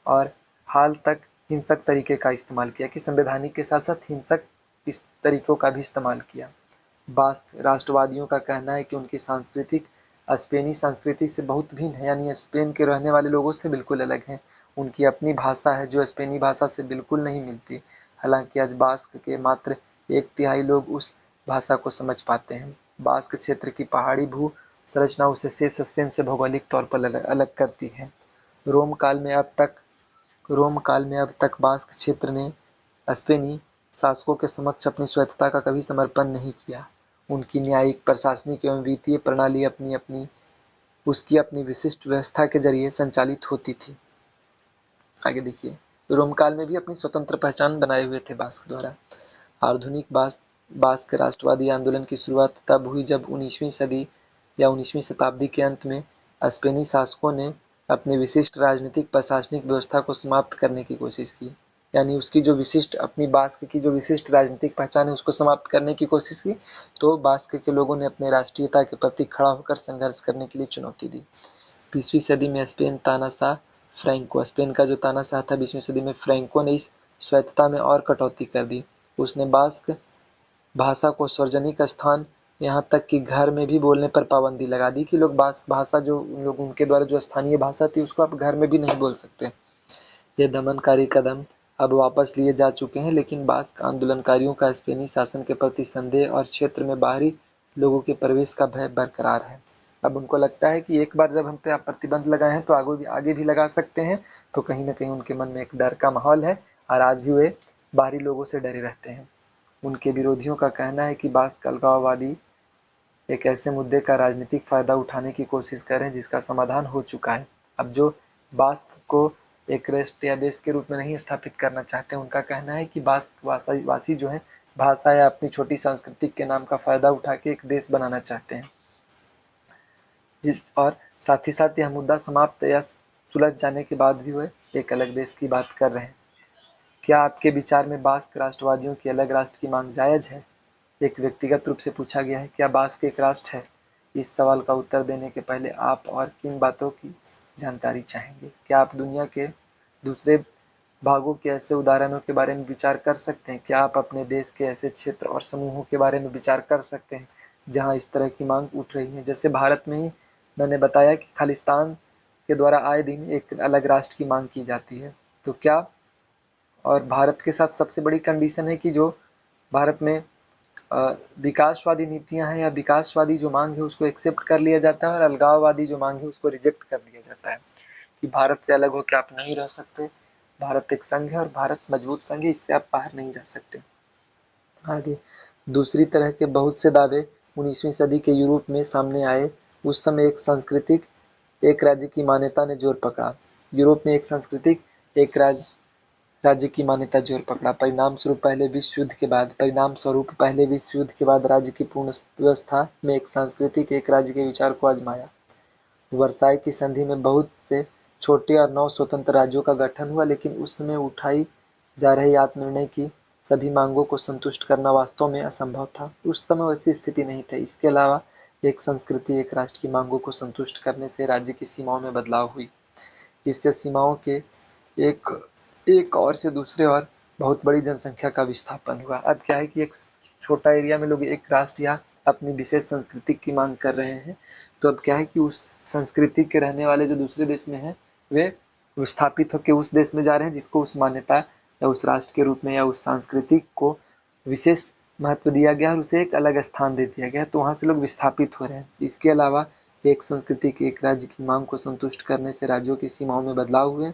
और हाल तक हिंसक तरीके का इस्तेमाल किया कि संवैधानिक के साथ साथ हिंसक इस तरीकों का भी इस्तेमाल किया। बास्क राष्ट्रवादियों का कहना है कि उनकी सांस्कृतिक स्पेनी संस्कृति से बहुत भिन्न है, यानी स्पेन के रहने वाले लोगों से बिल्कुल अलग है उनकी अपनी भाषा है जो स्पेनी भाषा से बिल्कुल नहीं मिलती। हालांकि आज बास्क के मात्र 1/3 लोग उस भाषा को समझ पाते हैं। बास्क क्षेत्र की पहाड़ी भू संरचना उसे शेष स्पेन से भौगोलिक तौर पर अलग करती है। रोम काल में अब तक बास्क क्षेत्र ने स्पेनी शासकों के समक्ष अपनी स्वायत्तता का कभी समर्पण नहीं किया। उनकी न्यायिक, प्रशासनिक एवं वित्तीय प्रणाली उसकी अपनी विशिष्ट व्यवस्था के जरिए संचालित होती थी। आगे देखिए, रोम काल में भी अपनी स्वतंत्र पहचान बनाए हुए थे बास्क द्वारा। आधुनिक बास्क राष्ट्रवादी आंदोलन की शुरुआत तब हुई जब 19वीं सदी या 19वीं शताब्दी के अंत में स्पेनी शासकों ने अपनी विशिष्ट राजनीतिक प्रशासनिक व्यवस्था को समाप्त करने की कोशिश की। यानी उसकी जो विशिष्ट अपनी बास्क की जो विशिष्ट राजनीतिक पहचान है उसको समाप्त करने की कोशिश की। तो बास्क के लोगों ने अपने राष्ट्रीयता के प्रति खड़ा होकर संघर्ष करने के लिए चुनौती दी। 20वीं सदी में स्पेन का जो तानाशाह था 20वीं सदी में फ्रैंको ने इस स्वायत्तता में और कटौती कर दी। उसने बास्क भाषा को सार्वजनिक स्थान, यहाँ तक कि घर में भी बोलने पर पाबंदी लगा दी कि लोग बास्क भाषा जो लोग उनके द्वारा जो स्थानीय भाषा थी उसको आप घर में भी नहीं बोल सकते। ये दमनकारी कदम अब वापस लिए जा चुके हैं, लेकिन बास्क आंदोलनकारियों का स्पेनी शासन के प्रति संदेह और क्षेत्र में बाहरी लोगों के प्रवेश का भय बरकरार है। अब उनको लगता है कि एक बार जब हम पे आप प्रतिबंध लगाए हैं तो आगे भी लगा सकते हैं। तो कहीं ना कहीं उनके मन में एक डर का माहौल है और आज भी वे बाहरी लोगों से डरे रहते हैं। उनके विरोधियों का कहना है कि बास्क अलगाववादी एक ऐसे मुद्दे का राजनीतिक फायदा उठाने की कोशिश कर रहे हैं जिसका समाधान हो चुका है। अब जो बास्क को एक राष्ट्र या देश के रूप में नहीं स्थापित करना चाहते, उनका कहना है कि बास्क वासी जो है भाषा या अपनी छोटी सांस्कृतिक के नाम का फायदा उठा के एक देश बनाना चाहते हैं। और साथ ही साथ यह मुद्दा समाप्त या सुलझ जाने के बाद भी वह एक अलग देश की बात कर रहे हैं। क्या आपके विचार में बास्क राष्ट्रवादियों की अलग राष्ट्र की मांग जायज है? एक व्यक्तिगत रूप से पूछा गया है, क्या बास्क एक राष्ट्र है? इस सवाल का उत्तर देने के पहले आप और किन बातों की जानकारी चाहेंगे? क्या आप दुनिया के दूसरे भागों के ऐसे उदाहरणों के बारे में विचार कर सकते हैं? क्या आप अपने देश के ऐसे क्षेत्र और समूहों के बारे में विचार कर सकते हैं जहां इस तरह की मांग उठ रही है? जैसे भारत में ही मैंने बताया कि खालिस्तान के द्वारा आए दिन एक अलग राष्ट्र की मांग की जाती है। तो क्या, और भारत के साथ सबसे बड़ी कंडीशन है कि जो भारत में विकासवादी नीतियां हैं या विकासवादी जो मांग है उसको एक्सेप्ट कर लिया जाता है और अलगाववादी जो मांग है उसको रिजेक्ट कर दिया जाता है कि भारत से अलग होकर आप नहीं रह सकते। भारत एक संघ है और भारत मजबूत संघ है, इससे आप बाहर नहीं जा सकते। आगे दूसरी तरह के बहुत से दावे 19वीं सदी के यूरोप में सामने आए। उस समय एक राज्य की मान्यता ने जोर पकड़ा। यूरोप में एक सांस्कृतिक एक राज्य की मान्यता जोर पकड़ा। परिणाम स्वरूप पहले विश्व युद्ध के बाद राज्य की पूर्ण व्यवस्था में एक सांस्कृतिक एक राज्य के विचार को आजमाया। वर्साई की संधि में बहुत से छोटे और नौ स्वतंत्र राज्यों का गठन हुआ, लेकिन उस समय उठाई जा रही आत्मनिर्णय की सभी मांगों को संतुष्ट करना वास्तव में असंभव था। उस समय वैसी स्थिति नहीं थी। इसके अलावा एक संस्कृति एक राष्ट्र की मांगों को संतुष्ट करने से राज्य की सीमाओं में बदलाव हुई। इससे सीमाओं के एक और से दूसरे और बहुत बड़ी जनसंख्या का विस्थापन हुआ। अब क्या है कि एक छोटा एरिया में लोग एक राष्ट्र या अपनी विशेष संस्कृति की मांग कर रहे हैं। तो अब क्या है कि उस संस्कृति के रहने वाले जो दूसरे देश में हैं वे विस्थापित होकर उस देश में जा रहे हैं जिसको उस मान्यता या उस राष्ट्र के रूप में या उस सांस्कृतिक को विशेष महत्व दिया गया और उसे एक अलग स्थान दे दिया गया। तो वहाँ से लोग विस्थापित हो रहे हैं। इसके अलावा एक संस्कृति के एक राज्य की मांग को संतुष्ट करने से राज्यों की सीमाओं में बदलाव हुए,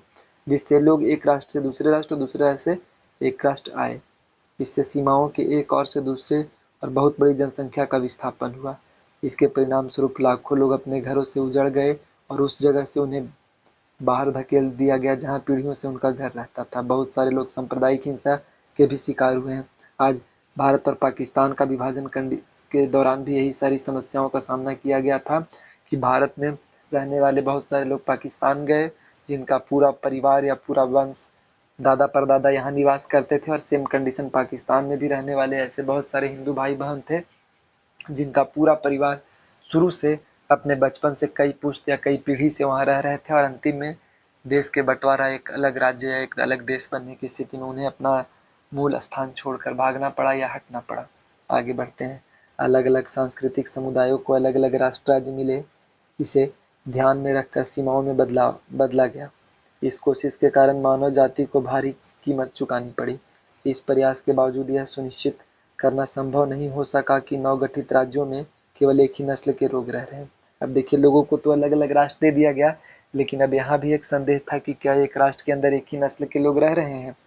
जिससे लोग एक राष्ट्र से दूसरे राष्ट्र, दूसरे राष्ट्र से एक राष्ट्र आए। इससे सीमाओं के एक और से दूसरे और बहुत बड़ी जनसंख्या का विस्थापन हुआ। इसके परिणाम स्वरूप लाखों लोग अपने घरों से उजड़ गए और उस जगह से उन्हें बाहर धकेल दिया गया जहां पीढ़ियों से उनका घर रहता था। बहुत सारे लोग सांप्रदायिक हिंसा के भी शिकार हुए हैं। आज भारत और पाकिस्तान का विभाजन के दौरान भी यही सारी समस्याओं का सामना किया गया था कि भारत में रहने वाले बहुत सारे लोग पाकिस्तान गए, जिनका पूरा परिवार या पूरा वंश दादा परदादा यहाँ निवास करते थे। और सेम कंडीशन पाकिस्तान में भी रहने वाले ऐसे बहुत सारे हिंदू भाई बहन थे जिनका पूरा परिवार शुरू से अपने बचपन से कई पुश्त या कई पीढ़ी से वहाँ रह रहे थे और अंतिम में देश के बंटवारा एक अलग राज्य या एक अलग देश बनने की स्थिति में उन्हें अपना मूल स्थान छोड़कर भागना पड़ा या हटना पड़ा। आगे बढ़ते हैं। अलग अलग सांस्कृतिक समुदायों को अलग अलग राष्ट्र राज्य मिले, इसे ध्यान में रखकर सीमाओं में बदला गया। इस कोशिश के कारण मानव जाति को भारी कीमत चुकानी पड़ी। इस प्रयास के बावजूद यह सुनिश्चित करना संभव नहीं हो सका कि नवगठित राज्यों में केवल एक ही नस्ल के लोग रह रहे हैं। अब देखिए, लोगों को तो अलग अलग राष्ट्र दे दिया गया, लेकिन अब यहाँ भी एक संदेह था कि क्या एक राष्ट्र के अंदर एक ही नस्ल के लोग रह रहे हैं,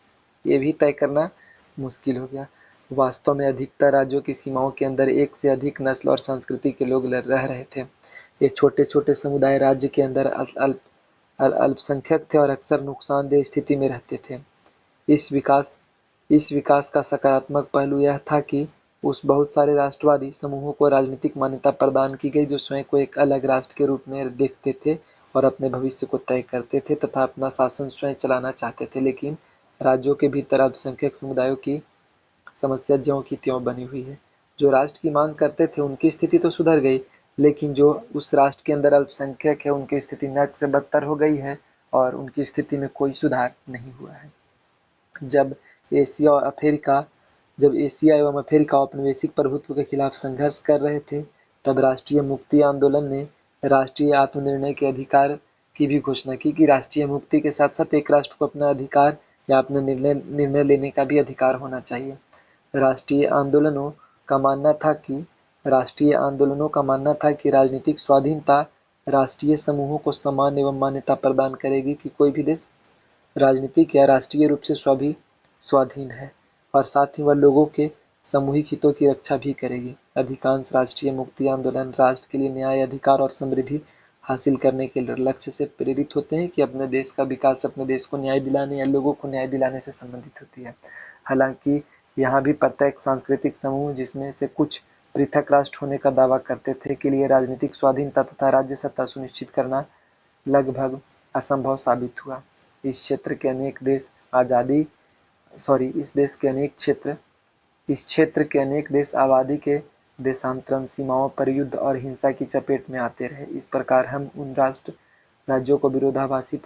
ये भी तय करना मुश्किल हो गया। वास्तव में अधिकतर राज्यों की सीमाओं के अंदर एक से अधिक नस्ल और संस्कृति के लोग रह रहे थे। ये छोटे छोटे समुदाय राज्य के अंदर अल्पसंख्यक थे और अक्सर नुकसानदेह स्थिति में रहते थे। इस विकास इस विकास का सकारात्मक पहलू यह था कि उस बहुत सारे राष्ट्रवादी समूहों को राजनीतिक मान्यता प्रदान की गई जो स्वयं को एक अलग राष्ट्र के रूप में देखते थे और अपने भविष्य को तय करते थे तथा अपना शासन स्वयं चलाना चाहते थे। लेकिन राज्यों के भीतर अल्पसंख्यक समुदायों की समस्या ज्यों की त्यों बनी हुई है। जो राष्ट्र की मांग करते थे उनकी स्थिति तो सुधर गई, लेकिन जो उस राष्ट्र के अंदर अल्पसंख्यक है उनकी स्थिति नर्क से बदतर हो गई है और उनकी स्थिति में कोई सुधार नहीं हुआ है। जब एशिया एवं अफ्रीका औपनिवेशिक प्रभुत्व के खिलाफ संघर्ष कर रहे थे, तब राष्ट्रीय मुक्ति आंदोलन ने राष्ट्रीय आत्मनिर्णय के अधिकार की भी घोषणा की कि राष्ट्रीय मुक्ति के साथ साथ एक राष्ट्र को अपना अधिकार या अपने निर्णय लेने का भी अधिकार होना चाहिए। राष्ट्रीय आंदोलनों का मानना था कि राजनीतिक स्वाधीनता राष्ट्रीय समूहों को सम्मान एवं मान्यता प्रदान करेगी कि कोई भी देश राजनीतिक या राष्ट्रीय रूप से स्वाधीन है, और साथ ही वह लोगों के सामूहिक हितों की रक्षा भी करेगी। अधिकांश राष्ट्रीय मुक्ति आंदोलन राष्ट्र के लिए न्याय, अधिकार और समृद्धि हासिल करने के लक्ष्य से प्रेरित होते हैं कि अपने देश का विकास अपने देश को न्याय दिलाने या लोगों को न्याय दिलाने से संबंधित होती है। हालांकि यहाँ भी प्रत्येक सांस्कृतिक समूह, जिसमें से कुछ पृथक राष्ट्र होने का दावा करते थे, के लिए राजनीतिक स्वाधीनता तथा राज्य सत्ता सुनिश्चित करना लगभग असंभव साबित हुआ। इस क्षेत्र के अनेक देश आबादी के देशांतरण, सीमाओं पर युद्ध और हिंसा की चपेट में आते रहे। इस प्रकार हम उन राज्यों को विरोधाभासी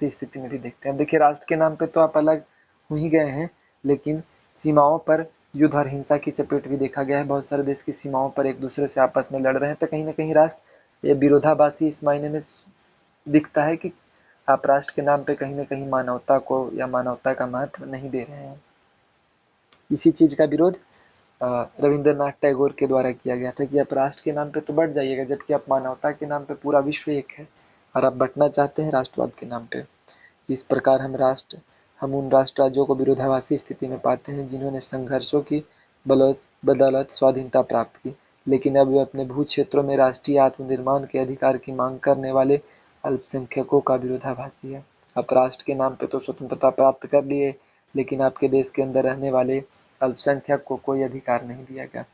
स्थिति में भी देखते हैं। अब देखिए, राष्ट्र के नाम पे तो आप अलग हो ही गए हैं, लेकिन सीमाओं पर युद्ध और हिंसा की चपेट भी देखा गया है। बहुत सारे देश की सीमाओं पर एक दूसरे से आपस में लड़ रहे हैं, तो कहीं ना कहीं राष्ट्र ये विरोधाभासी इस मायने में दिखता है कि आप राष्ट्र के नाम पे कहीं ना कहीं मानवता को या मानवता का महत्व नहीं दे रहे हैं। इसी चीज का विरोध रविंद्रनाथ टैगोर के द्वारा किया गया था कि आप राष्ट्र के नाम पे तो बढ़ जाइएगा, जबकि आप मानवता के नाम पे पूरा विश्व एक है और आप बंटना चाहते हैं राष्ट्रवाद के नाम पे। इस प्रकार हम उन राष्ट्र राज्यों को विरोधाभासी स्थिति में पाते हैं जिन्होंने संघर्षों की बदौलत स्वाधीनता प्राप्त की, लेकिन अब वे अपने भू क्षेत्रों में राष्ट्रीय आत्मनिर्माण के अधिकार की मांग करने वाले अल्पसंख्यकों का विरोधाभासी है। आप राष्ट्र के नाम पे तो स्वतंत्रता प्राप्त कर लिए, लेकिन आपके देश के अंदर रहने वाले अल्पसंख्यक को कोई अधिकार नहीं दिया गया।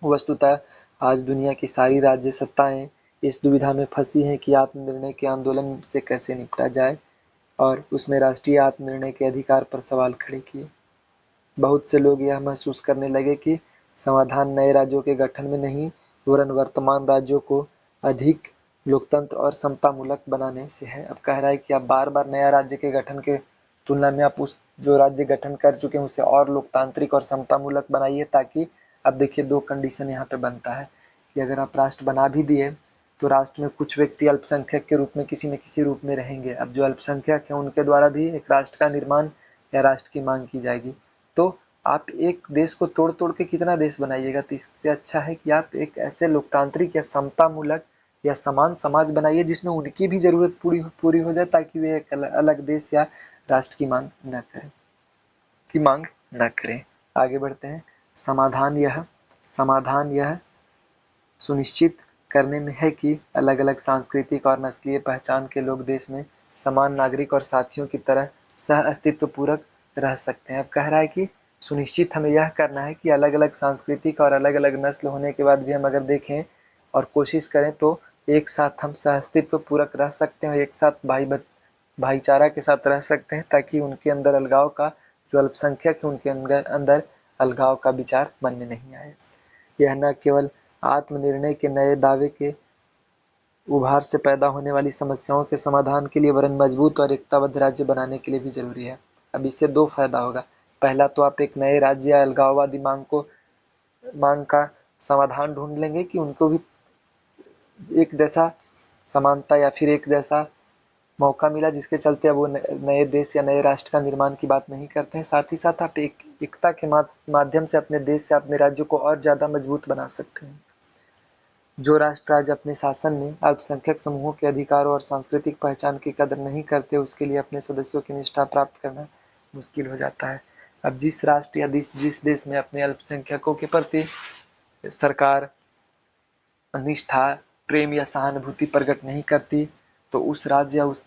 वस्तुतः आज दुनिया की सारी राज्य सत्ताएं इस दुविधा में फंसी हैं कि आत्मनिर्णय के आंदोलन से कैसे निपटा जाए और उसमें राष्ट्रीय आत्मनिर्णय के अधिकार पर सवाल खड़े किए। बहुत से लोग यह महसूस करने लगे कि समाधान नए राज्यों के गठन में नहीं, वरन वर्तमान राज्यों को अधिक लोकतंत्र और समतामूलक बनाने से है। अब कह रहा है कि आप बार बार नया राज्य के गठन के तुलना में आप उस जो राज्य गठन कर चुके हैं उसे और लोकतांत्रिक और समतामूलक बनाइए, ताकि अब देखिए दो कंडीशन यहाँ पे बनता है कि अगर आप राष्ट्र बना भी दिए तो राष्ट्र में कुछ व्यक्ति अल्पसंख्यक के रूप में किसी न किसी रूप में रहेंगे। अब जो अल्पसंख्यक है उनके द्वारा भी एक राष्ट्र का निर्माण या राष्ट्र की मांग की जाएगी, तो आप एक देश को तोड़ तोड़ के कितना देश बनाइएगा। तो इससे अच्छा है कि आप एक ऐसे लोकतांत्रिक या समतामूलक या समान समाज बनाइए जिसमें उनकी भी जरूरत पूरी हो जाए, ताकि वे एक अलग देश या राष्ट्र की मांग न करें। आगे बढ़ते हैं। समाधान यह सुनिश्चित करने में है कि अलग अलग सांस्कृतिक और नस्लीय पहचान के लोग देश में समान नागरिक और साथियों की तरह सह अस्तित्व पूर्वक रह सकते हैं। अब कह रहा है कि सुनिश्चित हमें यह करना है कि अलग अलग सांस्कृतिक और अलग अलग नस्ल होने के बाद भी हम अगर देखें और कोशिश करें तो एक साथ हम सह अस्तित्व पूर्वक रह सकते हैं और एक साथ भाईचारा के साथ रह सकते हैं, ताकि उनके अंदर अलगाव का, जो अल्पसंख्यक है उनके अंदर अलगाव का विचार मन में नहीं आए। यह न केवल आत्मनिर्णय के नए दावे के उभार से पैदा होने वाली समस्याओं के समाधान के लिए, वरन मजबूत और एकताबद्ध राज्य बनाने के लिए भी जरूरी है। अब इससे दो फायदा होगा। पहला तो आप एक नए राज्य या अलगाववादी मांग का समाधान ढूंढ लेंगे कि उनको भी एक जैसा समानता या फिर एक जैसा मौका मिला, जिसके चलते अब वो नए देश या नए राष्ट्र का निर्माण की बात नहीं करते हैं। साथ ही साथ आप एकता के माध्यम से अपने देश या अपने राज्य को और ज़्यादा मजबूत बना सकते हैं। जो राष्ट्र आज अपने शासन में अल्पसंख्यक समूहों के अधिकारों और सांस्कृतिक पहचान की कदर नहीं करते, उसके लिए अपने सदस्यों की निष्ठा प्राप्त करना मुश्किल हो जाता है। अब जिस राष्ट्र या जिस देश में अपने अल्पसंख्यकों के प्रति सरकार निष्ठा, प्रेम या सहानुभूति प्रकट नहीं करती, तो उस राज्य या उस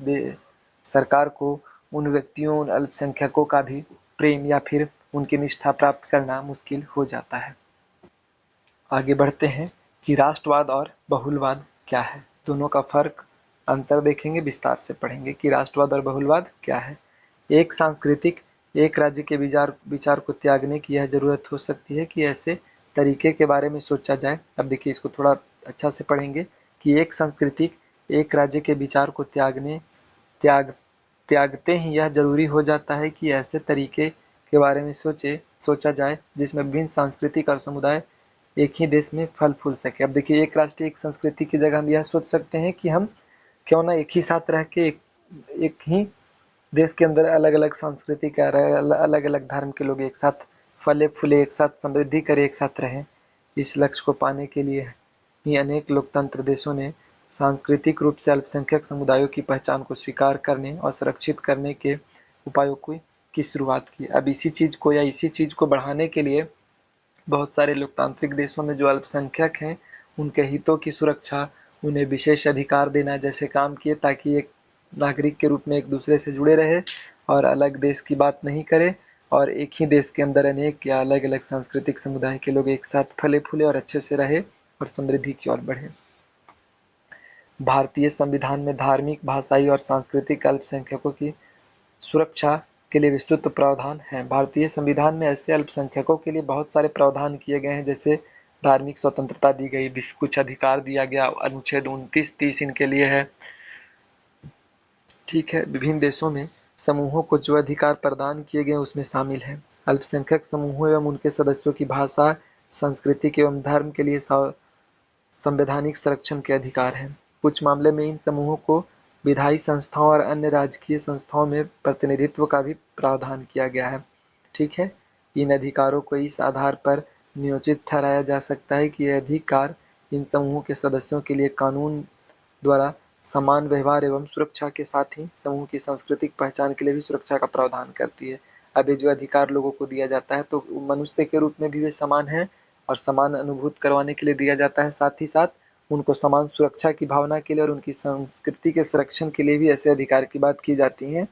सरकार को उन व्यक्तियों, उन अल्पसंख्यकों का भी प्रेम या फिर उनकी निष्ठा प्राप्त करना मुश्किल हो जाता है। आगे बढ़ते हैं कि राष्ट्रवाद और बहुलवाद क्या है। दोनों का फर्क, अंतर देखेंगे, विस्तार से पढ़ेंगे कि राष्ट्रवाद और बहुलवाद क्या है। एक सांस्कृतिक, एक राज्य के विचार को त्यागने की यह जरूरत हो सकती है कि ऐसे तरीके के बारे में सोचा जाए। अब देखिए, इसको थोड़ा अच्छा से पढ़ेंगे कि एक सांस्कृतिक, एक राज्य के विचार को त्यागते ही यह जरूरी हो जाता है कि ऐसे तरीके के बारे में सोचा जाए जिसमें विभिन्न सांस्कृतिक और समुदाय एक ही देश में फल फूल सके। अब देखिए, एक राष्ट्र एक संस्कृति की जगह हम यह सोच सकते हैं कि हम क्यों ना एक ही साथ रह के एक ही देश के अंदर अलग अलग संस्कृति का, अलग अलग धर्म के लोग एक साथ फले फूले, एक साथ समृद्धि करे, एक साथ रहें। इस लक्ष्य को पाने के लिए ही अनेक लोकतंत्र देशों ने सांस्कृतिक रूप से अल्पसंख्यक समुदायों की पहचान को स्वीकार करने और सुरक्षित करने के उपायों की शुरुआत की। अब इसी चीज़ को बढ़ाने के लिए बहुत सारे लोकतांत्रिक देशों में जो अल्पसंख्यक हैं, उनके हितों की सुरक्षा, उन्हें विशेष अधिकार देना जैसे काम किए, ताकि एक नागरिक के रूप में एक दूसरे से जुड़े रहे और अलग देश की बात नहीं करे, और एक ही देश के अंदर अनेक या अलग अलग सांस्कृतिक समुदाय के लोग एक साथ फले फूले और अच्छे से रहे और समृद्धि की ओर बढ़े। भारतीय संविधान में धार्मिक, भाषाई और सांस्कृतिक अल्पसंख्यकों की सुरक्षा के लिए विस्तृत प्रावधान हैं। भारतीय संविधान में ऐसे अल्पसंख्यकों के लिए बहुत सारे प्रावधान किए गए हैं, जैसे धार्मिक स्वतंत्रता दी गई, कुछ अधिकार दिया गया, अनुच्छेद 29-30 इनके लिए है। ठीक है, विभिन्न देशों में समूहों को जो अधिकार प्रदान किए गए उसमें शामिल है अल्पसंख्यक समूहों एवं उनके सदस्यों की भाषा, संस्कृति एवं धर्म के लिए संवैधानिक संरक्षण के अधिकार हैं। कुछ मामले में इन समूहों को विधायी संस्थाओं और अन्य राजकीय संस्थाओं में प्रतिनिधित्व का भी प्रावधान किया गया है। ठीक है, इन अधिकारों को इस आधार पर नियोजित ठहराया जा सकता है कि ये अधिकार इन समूहों के सदस्यों के लिए कानून द्वारा समान व्यवहार एवं सुरक्षा के साथ ही समूह की सांस्कृतिक पहचान के लिए भी सुरक्षा का प्रावधान करती है। अब ये जो अधिकार लोगों को दिया जाता है, तो मनुष्य के रूप में भी वे समान हैं और समान अनुभूत करवाने के लिए दिया जाता है। साथ ही साथ उनको समान सुरक्षा की भावना के लिए और उनकी संस्कृति के संरक्षण के लिए भी ऐसे अधिकार की बात की जाती है।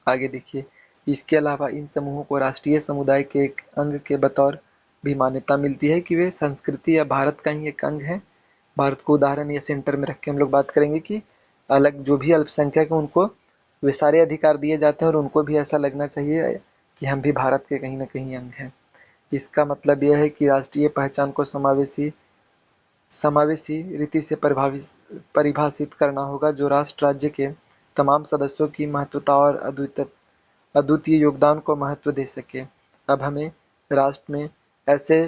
आगे देखिए, इसके अलावा इन समूहों को राष्ट्रीय समुदाय के एक अंग के बतौर भी मान्यता मिलती है कि वे संस्कृति या भारत का ही एक अंग है। भारत को उदाहरण या सेंटर में रख के हम लोग बात करेंगे कि अलग जो भी अल्पसंख्यक है उनको वे सारे अधिकार दिए जाते हैं और उनको भी ऐसा लगना चाहिए कि हम भी भारत के कहीं ना कहीं अंग हैं। इसका मतलब यह है कि राष्ट्रीय पहचान को समावेशी रीति से परिभाषित करना होगा, जो राष्ट्र राज्य के तमाम सदस्यों की महत्वता और अद्वितीय योगदान को महत्व दे सके। अब हमें राष्ट्र में ऐसे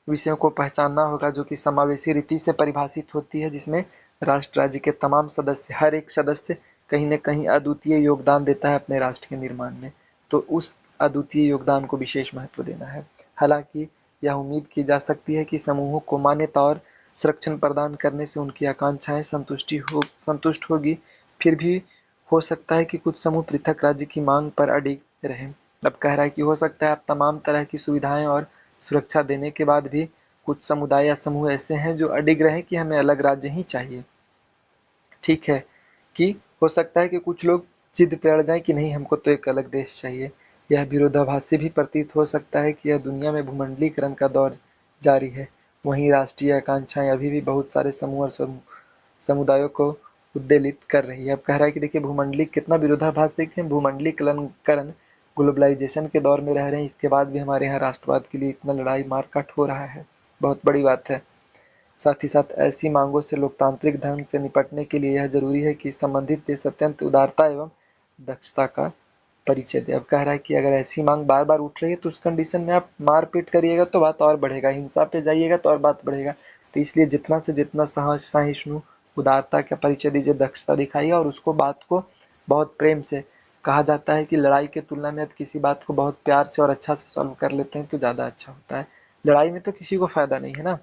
विषयों को पहचानना होगा जो कि समावेशी रीति से परिभाषित होती है, जिसमें राष्ट्र राज्य के तमाम सदस्य, हर एक सदस्य कहीं न कहीं अद्वितीय योगदान देता है अपने राष्ट्र के निर्माण में, तो उस अद्वितीय योगदान को विशेष महत्व देना है। हालांकि यह उम्मीद की जा सकती है कि समूहों को मान्यता और संरक्षण प्रदान करने से उनकी आकांक्षाएं संतुष्ट होगी। फिर भी हो सकता है कि कुछ समूह पृथक राज्य की मांग पर अड़िग रहें। अब कह रहा है कि हो सकता है आप तमाम तरह की सुविधाएं और सुरक्षा देने के बाद भी कुछ समुदाय या समूह ऐसे हैं जो अडिग रहे कि हमें अलग राज्य ही चाहिए। ठीक है, कि हो सकता है कि कुछ लोग जिद पे अड़ जाए कि नहीं, हमको तो एक अलग देश चाहिए। यह विरोधाभासी भी प्रतीत हो सकता है कि यह दुनिया में भूमंडलीकरण का दौर जारी है। वहीं राष्ट्रीय आकांक्षाएं अभी भी बहुत सारे समूह और समुदायों को उद्वेलित कर रही है। अब कह रहा है कि देखिए, भूमंडली कितना विरोधाभासी है। भूमंडलीकरण, ग्लोबलाइजेशन के दौर में रह रहे हैं, इसके बाद भी हमारे यहाँ राष्ट्रवाद के लिए इतना लड़ाई मारकाट हो रहा है, बहुत बड़ी बात है। साथ ही साथ ऐसी मांगों से लोकतांत्रिक ढंग से निपटने के लिए यह जरूरी है कि संबंधित देश अत्यंत उदारता एवं दक्षता का परिचय दे। अब कह रहा है कि अगर ऐसी मांग बार बार उठ रही है तो उस कंडीशन में आप मारपीट करिएगा तो बात और बढ़ेगा, हिंसा पे जाइएगा तो और बात बढ़ेगा। तो इसलिए जितना से जितना सहिष्णु उदारता का परिचय दीजिए, दक्षता दिखाइए और उसको बात को बहुत प्रेम से, कहा जाता है कि लड़ाई के तुलना में आप किसी बात को बहुत प्यार से और अच्छा से सॉल्व कर लेते हैं तो ज़्यादा अच्छा होता है। लड़ाई में तो किसी को फायदा नहीं है ना।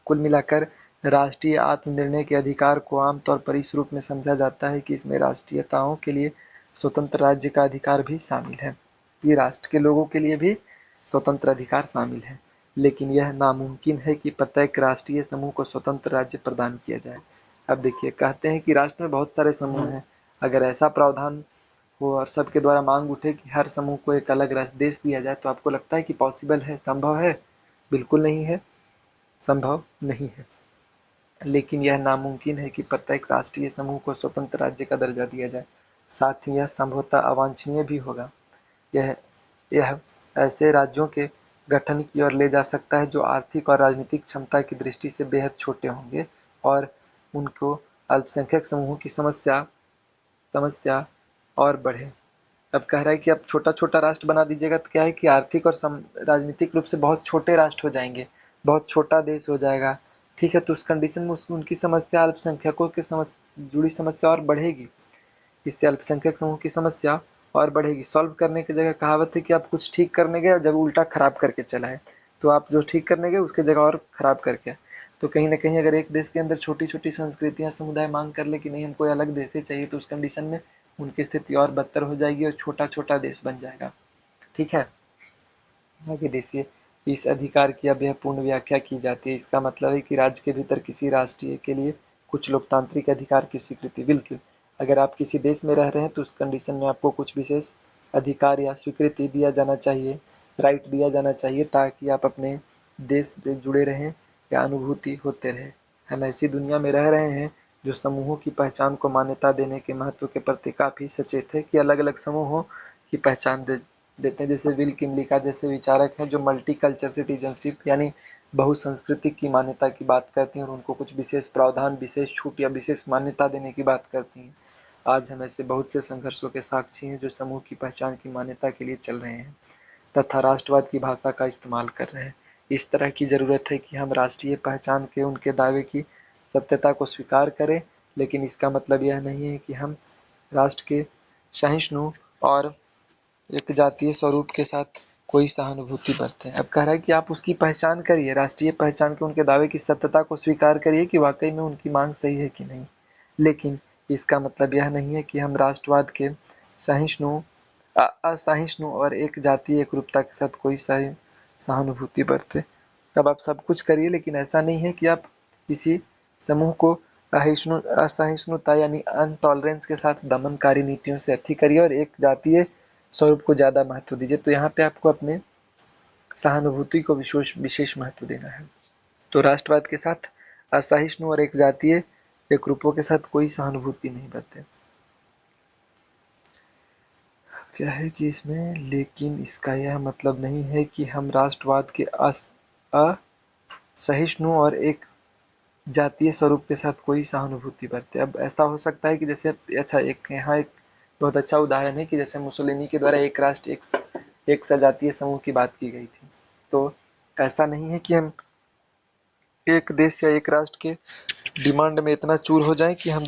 कुल मिलाकर राष्ट्रीय आत्मनिर्णय के अधिकार को आमतौर पर इस रूप में समझा जाता है कि इसमें राष्ट्रीयताओं के लिए स्वतंत्र राज्य का अधिकार भी शामिल है। ये राष्ट्र के लोगों के लिए भी स्वतंत्र अधिकार शामिल है, लेकिन यह नामुमकिन है कि प्रत्येक राष्ट्रीय समूह को स्वतंत्र राज्य प्रदान किया जाए। अब देखिए, कहते हैं कि राष्ट्र में बहुत सारे समूह हैं, अगर ऐसा प्रावधान हो और सबके द्वारा मांग उठे कि हर समूह को एक अलग देश दिया जाए, तो आपको लगता है कि पॉसिबल है, संभव है? बिल्कुल नहीं है, संभव नहीं है। लेकिन यह नामुमकिन है कि प्रत्येक राष्ट्रीय समूह को स्वतंत्र राज्य का दर्जा दिया जाए। साथ ही यह संभवतः अवांछनीय भी होगा। यह ऐसे राज्यों के गठन की ओर ले जा सकता है जो आर्थिक और राजनीतिक क्षमता की दृष्टि से बेहद छोटे होंगे और उनको अल्पसंख्यक समूहों की समस्या और बढ़े। अब कह रहा है कि अब छोटा छोटा राष्ट्र बना दीजिएगा तो क्या है कि आर्थिक और राजनीतिक रूप से बहुत छोटे राष्ट्र हो जाएंगे, बहुत छोटा देश हो जाएगा। ठीक है, तो उस कंडीशन में उनकी समस्या, अल्पसंख्यकों के जुड़ी समस्या और बढ़ेगी। इससे अल्पसंख्यक समूह की समस्या और बढ़ेगी। सॉल्व करने की जगह कहावत है कि आप कुछ ठीक करने गए और जब उल्टा खराब करके चला है, तो आप जो ठीक करने गए उसके जगह और खराब करके। तो कहीं ना कहीं अगर एक देश के अंदर छोटी छोटी संस्कृतियां, समुदाय मांग कर ले कि नहीं हमको अलग देश ही चाहिए, तो उस कंडीशन में उनकी स्थिति और बदतर हो जाएगी और छोटा छोटा देश बन जाएगा। ठीक है, आगे देखिए, इस अधिकार की अब यह पूर्ण व्याख्या की जाती है। इसका मतलब है कि राज्य के भीतर किसी राष्ट्रीय के लिए कुछ लोकतांत्रिक अधिकार की स्वीकृति। बिल्कुल, अगर आप किसी देश में रह रहे हैं तो उस कंडीशन में आपको कुछ विशेष अधिकार या स्वीकृति दिया जाना चाहिए, राइट दिया जाना चाहिए, ताकि आप अपने देश से जुड़े रहें या अनुभूति होते रहे। हम ऐसी दुनिया में रह रहे हैं जो समूहों की पहचान को मान्यता देने के महत्व के प्रति काफ़ी सचेत है, कि अलग अलग समूहों की पहचान देते हैं। जैसे विल किमलिका जैसे विचारक हैं जो मल्टी कल्चर सिटीजनशिप यानी बहुसंस्कृतिक की मान्यता की बात करती हैं और उनको कुछ विशेष प्रावधान, विशेष छूट या विशेष मान्यता देने की बात करती हैं। आज हम ऐसे बहुत से संघर्षों के साक्षी हैं जो समूह की पहचान की मान्यता के लिए चल रहे हैं तथा राष्ट्रवाद की भाषा का इस्तेमाल कर रहे हैं। इस तरह की ज़रूरत है कि हम राष्ट्रीय पहचान के उनके दावे की सत्यता को स्वीकार करें, लेकिन इसका मतलब यह नहीं है कि हम राष्ट्र के सहिष्णु और एक जातीय स्वरूप के साथ कोई सहानुभूति बरतें। अब कह रहा है कि आप उसकी पहचान करिए, राष्ट्रीय पहचान के उनके दावे की सत्यता को स्वीकार करिए कि वाकई में उनकी मांग सही है कि नहीं। लेकिन इसका मतलब यह नहीं है कि हम राष्ट्रवाद के सहिष्णु असहिष्णु और एक जातीय एकरूपता के साथ कोई सहानुभूति बरते। अब आप सब कुछ करिए, लेकिन ऐसा नहीं है कि आप किसी समूह को असहिष्णुता यानी अनटॉलरेंस के साथ दमनकारी नीतियों से अति करिए और एक जातीय स्वरूप को ज़्यादा महत्व दीजिए। तो यहाँ पे आपको अपने सहानुभूति को विशेष महत्व देना है। तो राष्ट्रवाद के साथ असहिष्णु और एक जातीय एकरूपों के साथ कोई सहानुभूति नहीं बरते। क्या है कि इसमें, लेकिन इसका यह मतलब नहीं है कि हम राष्ट्रवाद के असहिष्णु और एक जातीय स्वरूप के साथ कोई सहानुभूति बरते। अब ऐसा हो सकता है कि जैसे, अच्छा, एक बहुत अच्छा उदाहरण है कि जैसे मुसोलिनी के द्वारा एक राष्ट्र एक सजातीय समूह की बात की गई थी। तो ऐसा नहीं है कि हम एक देश या एक राष्ट्र के डिमांड में इतना चूर हो जाएं कि हम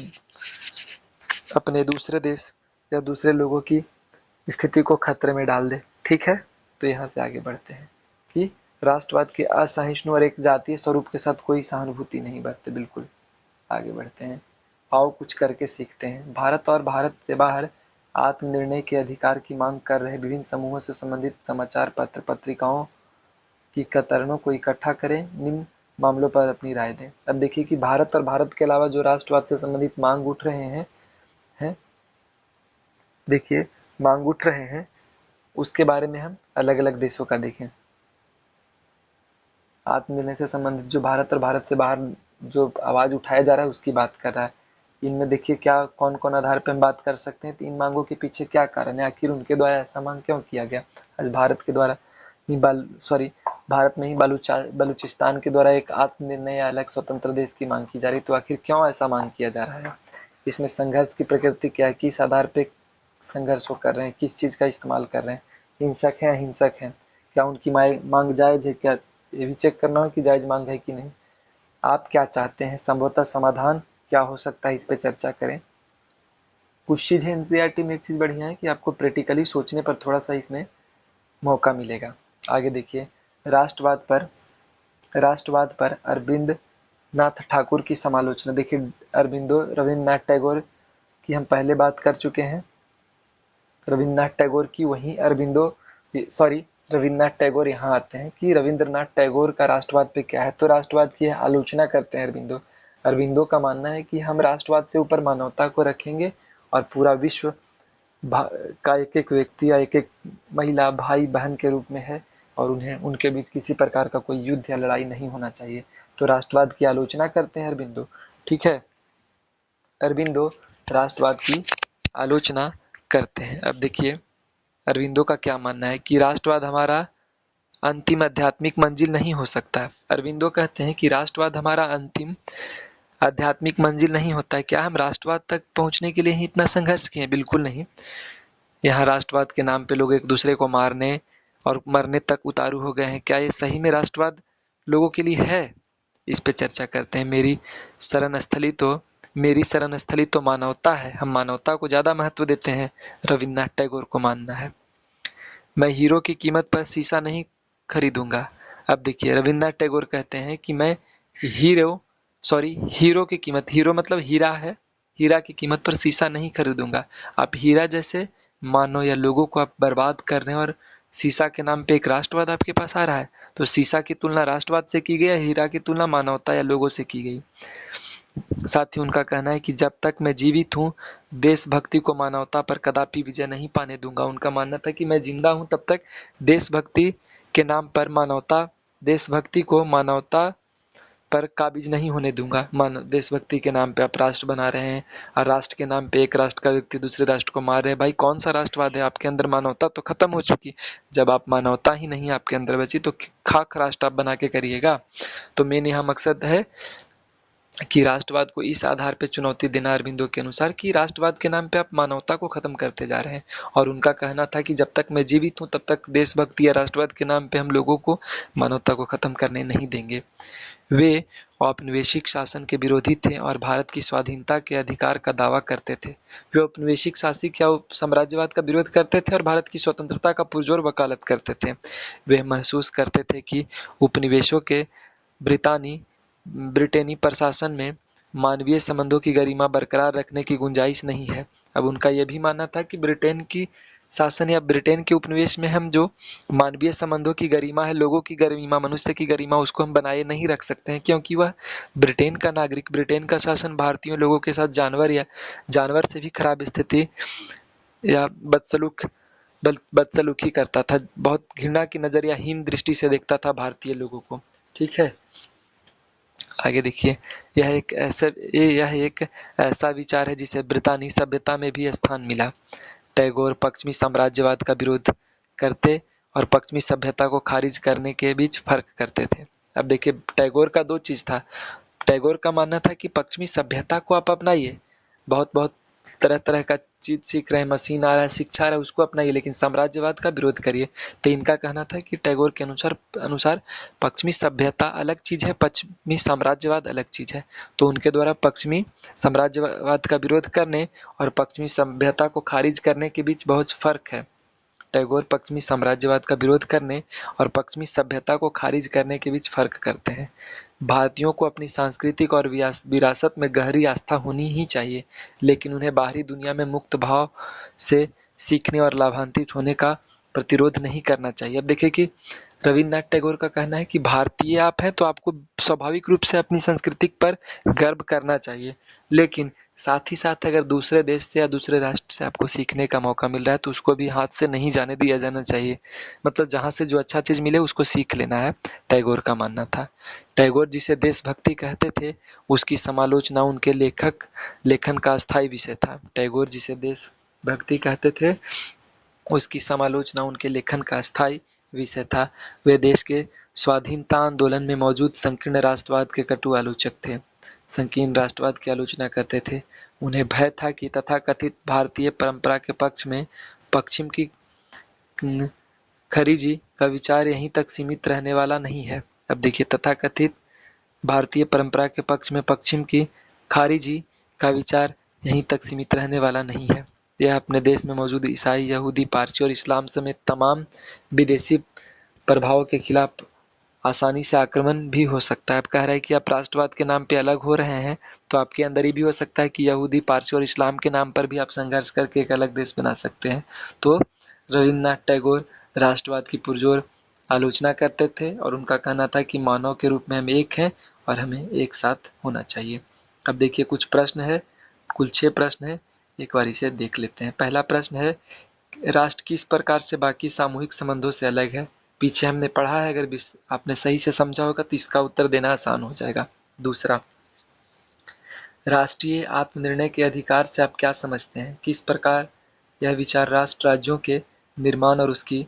अपने दूसरे देश या दूसरे लोगों की स्थिति को खतरे में डाल दे। ठीक है, तो यहाँ से आगे बढ़ते हैं कि राष्ट्रवाद के असहिष्णु और एक जातीय स्वरूप के साथ कोई सहानुभूति नहीं बरते। बिल्कुल, आगे बढ़ते हैं। आओ कुछ करके सीखते हैं। भारत और भारत से बाहर आत्मनिर्णय के अधिकार की मांग कर रहे विभिन्न समूहों से संबंधित समाचार पत्र पत्रिकाओं की कतरनों को इकट्ठा करें, निम्न मामलों पर अपनी राय दें। अब देखिए कि भारत और भारत के अलावा जो राष्ट्रवाद से संबंधित मांग उठ रहे हैं देखिए, मांग उठ रहे हैं उसके बारे में हम अलग अलग देशों का देखें। आत्मनिर्णय से संबंधित जो भारत और भारत से बाहर जो आवाज उठाया जा रहा है उसकी बात कर रहा है। इनमें देखिए क्या कौन कौन आधार पर हम बात कर सकते हैं, तो इन मांगों के पीछे क्या कारण है, आखिर उनके द्वारा ऐसा मांग क्यों किया गया। आज भारत के द्वारा ही भारत में ही बलूचिस्तान के द्वारा एक आत्मनिर्णय या अलग स्वतंत्र देश की मांग की जा रही, तो आखिर क्यों ऐसा मांग किया जा रहा है। इसमें संघर्ष की प्रकृति क्या है, किस आधार पर संघर्ष वो कर रहे हैं, किस चीज़ का इस्तेमाल कर रहे हैं, हिंसक है अहिंसक है, क्या उनकी मांग जायज़ है, क्या ये भी चेक करना हो कि जायज़ मांग है कि नहीं। आप क्या चाहते हैं, संभवतः समाधान क्या हो सकता है, इस पे चर्चा करें। कुछ चीज़ें एनसीईआरटी में एक चीज़ बढ़िया है कि आपको प्रैक्टिकली सोचने पर थोड़ा सा इसमें मौका मिलेगा। आगे देखिए, राष्ट्रवाद पर अरविंद नाथ ठाकुर की समालोचना। देखिए, रविन्द्रनाथ टैगोर की हम पहले बात कर चुके हैं, रविन्द्रनाथ टैगोर की, वहीं रविन्द्रनाथ टैगोर यहाँ आते हैं कि रविन्द्रनाथ टैगोर का राष्ट्रवाद पे क्या है। तो राष्ट्रवाद की आलोचना करते हैं अरविंदो का मानना है कि हम राष्ट्रवाद से ऊपर मानवता को रखेंगे और पूरा विश्व का एक एक व्यक्ति या एक एक महिला भाई बहन के रूप में है और उन्हें उनके बीच किसी प्रकार का कोई युद्ध या लड़ाई नहीं होना चाहिए। तो राष्ट्रवाद की आलोचना करते हैं अरविंदो। ठीक है, अरविंदो राष्ट्रवाद की आलोचना करते हैं। अब देखिए, अरविंदो का क्या मानना है कि राष्ट्रवाद हमारा अंतिम आध्यात्मिक मंजिल नहीं हो सकता। अरविंदो कहते हैं कि राष्ट्रवाद हमारा अंतिम आध्यात्मिक मंजिल नहीं होता है। क्या हम राष्ट्रवाद तक पहुंचने के लिए ही इतना संघर्ष किए? बिल्कुल नहीं। यहाँ राष्ट्रवाद के नाम पे लोग एक दूसरे को मारने और मरने तक उतारू हो गए हैं। क्या ये सही में राष्ट्रवाद लोगों के लिए है? इस पे चर्चा करते हैं। मेरी शरण स्थली तो मानवता है, हम मानवता को ज़्यादा महत्व देते हैं, रविन्द्रनाथ टैगोर को मानना है। मैं हीरो की कीमत पर शीशा नहीं खरीदूंगा। अब देखिए, रविन्द्रनाथ टैगोर कहते हैं कि मैं हीरो की कीमत, हीरो मतलब हीरा है, हीरा की कीमत पर शीशा नहीं खरीदूंगा। आप हीरा जैसे मानव या लोगों को आप बर्बाद कर रहे हैं और शीशा के नाम पे एक राष्ट्रवाद आपके पास आ रहा है। तो शीशा की तुलना राष्ट्रवाद से की गई, हीरा की तुलना मानवता या लोगों से की गई। साथ ही उनका कहना है कि जब तक मैं जीवित हूँ, देशभक्ति को मानवता पर कदापि विजय नहीं पाने दूंगा। उनका मानना था कि मैं जिंदा हूँ तब तक देशभक्ति के नाम पर देशभक्ति को मानवता पर काबिज नहीं होने दूंगा। देशभक्ति के नाम पे आप राष्ट्र बना रहे हैं और राष्ट्र के नाम पे एक राष्ट्र का व्यक्ति दूसरे राष्ट्र को मार रहे हैं। भाई, कौन सा राष्ट्रवाद है? आपके अंदर मानवता तो खत्म हो चुकी। जब आप मानवता ही नहीं आपके अंदर बची तो खाक राष्ट्र आप बना के करिएगा। तो मेन यहाँ मकसद है कि राष्ट्रवाद को इस आधार पर चुनौती देना, अरविंदो के अनुसार, कि राष्ट्रवाद के नाम पे आप मानवता को खत्म करते जा रहे हैं। और उनका कहना था कि जब तक मैं जीवित हूँ तब तक देशभक्ति या राष्ट्रवाद के नाम पे हम लोगों को, मानवता को खत्म करने नहीं देंगे। वे औपनिवेशिक शासन के विरोधी थे और भारत की स्वाधीनता के अधिकार का दावा करते थे। वे औपनिवेशिक शासक या साम्राज्यवाद का विरोध करते थे और भारत की स्वतंत्रता का पुरजोर वकालत करते थे। वे महसूस करते थे कि उपनिवेशों के ब्रिटेनी प्रशासन में मानवीय संबंधों की गरिमा बरकरार रखने की गुंजाइश नहीं है। अब उनका यह भी मानना था कि ब्रिटेन की शासन या ब्रिटेन के उपनिवेश में हम जो मानवीय संबंधों की गरिमा है, लोगों की गरिमा, मनुष्य की गरिमा, उसको हम बनाए नहीं रख सकते हैं, क्योंकि वह ब्रिटेन का नागरिक, ब्रिटेन का शासन भारतीय लोगों के साथ जानवर से भी खराब स्थिति या बदसलूकी करता था। बहुत घृणा की नजर या हीन दृष्टि से देखता था भारतीय लोगों को। ठीक है, आगे देखिए, यह एक ऐसा विचार है जिसे ब्रितानी सभ्यता में भी स्थान मिला। टैगोर पश्चिमी साम्राज्यवाद का विरोध करते और पश्चिमी सभ्यता को खारिज करने के बीच फर्क करते थे। अब देखिए, टैगोर का दो चीज था। टैगोर का मानना था कि पश्चिमी सभ्यता को आप अपनाइए, बहुत बहुत तरह तरह का चीज सीख रहे हैं, मशीन आ रहा है, शिक्षा आ रहा है, उसको अपनाइए, लेकिन साम्राज्यवाद का विरोध करिए। तो इनका कहना था कि टैगोर के अनुसार पश्चिमी सभ्यता अलग चीज है, पश्चिमी साम्राज्यवाद अलग चीज है। तो उनके द्वारा पश्चिमी साम्राज्यवाद का विरोध करने और पश्चिमी सभ्यता को खारिज करने के बीच बहुत फर्क है। टैगोर पश्चिमी साम्राज्यवाद का विरोध करने और पश्चिमी सभ्यता को खारिज करने के बीच फर्क करते हैं। भारतीयों को अपनी सांस्कृतिक और विरासत में गहरी आस्था होनी ही चाहिए, लेकिन उन्हें बाहरी दुनिया में मुक्त भाव से सीखने और लाभान्वित होने का प्रतिरोध नहीं करना चाहिए। अब देखिए कि रविन्द्रनाथ टैगोर का कहना है कि भारतीय आप हैं तो आपको स्वाभाविक रूप से अपनी संस्कृति पर गर्व करना चाहिए, लेकिन साथ ही साथ अगर दूसरे देश से या दूसरे राष्ट्र से आपको सीखने का मौका मिल रहा है तो उसको भी हाथ से नहीं जाने दिया जाना चाहिए। मतलब जहाँ से जो अच्छा चीज़ मिले उसको सीख लेना है, टैगोर का मानना था। टैगोर जिसे देशभक्ति कहते थे, उसकी समालोचना उनके लेखन का अस्थायी विषय था। टैगोर जिसे देशभक्ति कहते थे, उसकी समालोचना उनके लेखन का अस्थायी विषय था। वे देश के स्वाधीनता आंदोलन में मौजूद संकीर्ण राष्ट्रवाद के कटु आलोचक थे, संकीर्ण राष्ट्रवाद की आलोचना करते थे। उन्हें भय था कि तथाकथित भारतीय परंपरा के पक्ष में पश्चिम की खरीजी का विचार यहीं तक सीमित रहने वाला नहीं है। अब देखिए, तथाकथित भारतीय परंपरा के पक्ष में पश्चिम की खारिजी का विचार यहीं तक सीमित रहने वाला नहीं है। यह अपने देश में मौजूद ईसाई, यहूदी, पारसी और इस्लाम समेत तमाम विदेशी प्रभावों के खिलाफ आसानी से आक्रमण भी हो सकता है। अब कह रहा है कि आप राष्ट्रवाद के नाम पे अलग हो रहे हैं, तो आपके अंदर ये भी हो सकता है कि यहूदी, पारसी और इस्लाम के नाम पर भी आप संघर्ष करके एक अलग देश बना सकते हैं। तो रविन्द्रनाथ टैगोर राष्ट्रवाद की पुरजोर आलोचना करते थे और उनका कहना था कि मानव के रूप में हम एक हैं और हमें एक साथ होना चाहिए। अब देखिए कुछ प्रश्न है, कुल 6 प्रश्न है, एक बार इसे देख लेते हैं। पहला प्रश्न है, राष्ट्र किस प्रकार से बाकी सामूहिक संबंधों से अलग है? पीछे हमने पढ़ा है, अगर आपने सही से समझा होगा तो इसका उत्तर देना आसान हो जाएगा। दूसरा, राष्ट्रीय आत्मनिर्णय के अधिकार से आप क्या समझते हैं? किस प्रकार यह विचार राष्ट्र राज्यों के निर्माण और उसकी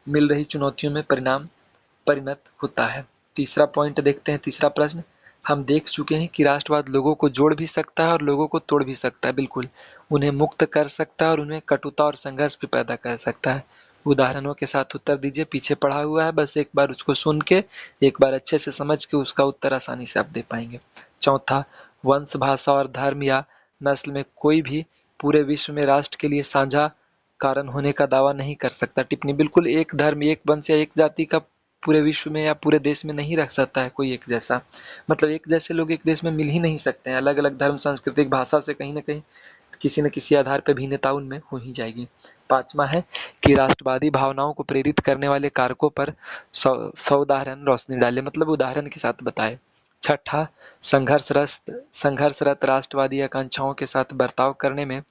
मिल रही चुनौतियों में परिणत होता है। तीसरा पॉइंट देखते हैं, तीसरा प्रश्न, हम देख चुके हैं कि राष्ट्रवाद लोगों को जोड़ भी सकता है और लोगों को तोड़ भी सकता है। बिल्कुल, उन्हें मुक्त कर सकता है और उन्हें कटुता और संघर्ष भी पैदा कर सकता है। उदाहरणों के साथ उत्तर दीजिए, पीछे पढ़ा हुआ है, बस एक बार उसको सुन के, एक बार अच्छे से समझ के उसका उत्तर आसानी से आप दे पाएंगे। चौथा, वंश, भाषा और धर्म या नस्ल में कोई भी पूरे विश्व में राष्ट्र के लिए साझा कारण होने का दावा नहीं कर सकता। टिप्पणी, बिल्कुल एक धर्म, एक वंश या एक जाति का पूरे विश्व में या पूरे देश में नहीं रख सकता है कोई एक जैसा। मतलब एक जैसे लोग एक देश में मिल ही नहीं सकते हैं। अलग अलग धर्म, सांस्कृतिक, भाषा से कहीं ना कहीं किसी न किसी आधार पर भिन्नता उनमें हो ही जाएगी। पांचवा है कि राष्ट्रवादी भावनाओं को प्रेरित करने वाले कारकों पर 100 उदाहरण रोशनी डाले, मतलब उदाहरण के साथ बताए। छठा, संघर्षरत राष्ट्रवादी आकांक्षाओं के साथ बर्ताव करने में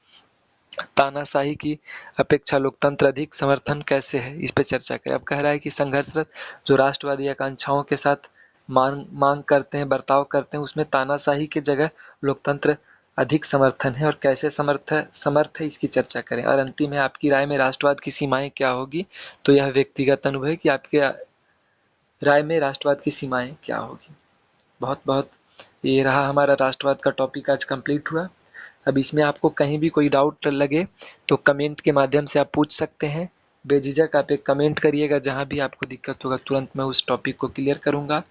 तानाशाही की अपेक्षा लोकतंत्र अधिक समर्थन कैसे है, इस पे चर्चा करें। अब कह रहा है कि संघर्षरत जो राष्ट्रवादी आकांक्षाओं के साथ मांग करते हैं, बर्ताव करते हैं, उसमें तानाशाही की जगह लोकतंत्र अधिक समर्थन है और कैसे समर्थ है इसकी चर्चा करें। और अंतिम है, आपकी राय में राष्ट्रवाद की सीमाएं क्या होगी? तो यह व्यक्तिगत अनुभव है कि आपके राय में राष्ट्रवाद की सीमाएं क्या होगी। बहुत बहुत ये रहा हमारा राष्ट्रवाद का टॉपिक, आज कंप्लीट हुआ। अब इसमें आपको कहीं भी कोई डाउट लगे तो कमेंट के माध्यम से आप पूछ सकते हैं। बेझिझक आप एक कमेंट करिएगा, जहां भी आपको दिक्कत होगा तुरंत मैं उस टॉपिक को क्लियर करूंगा।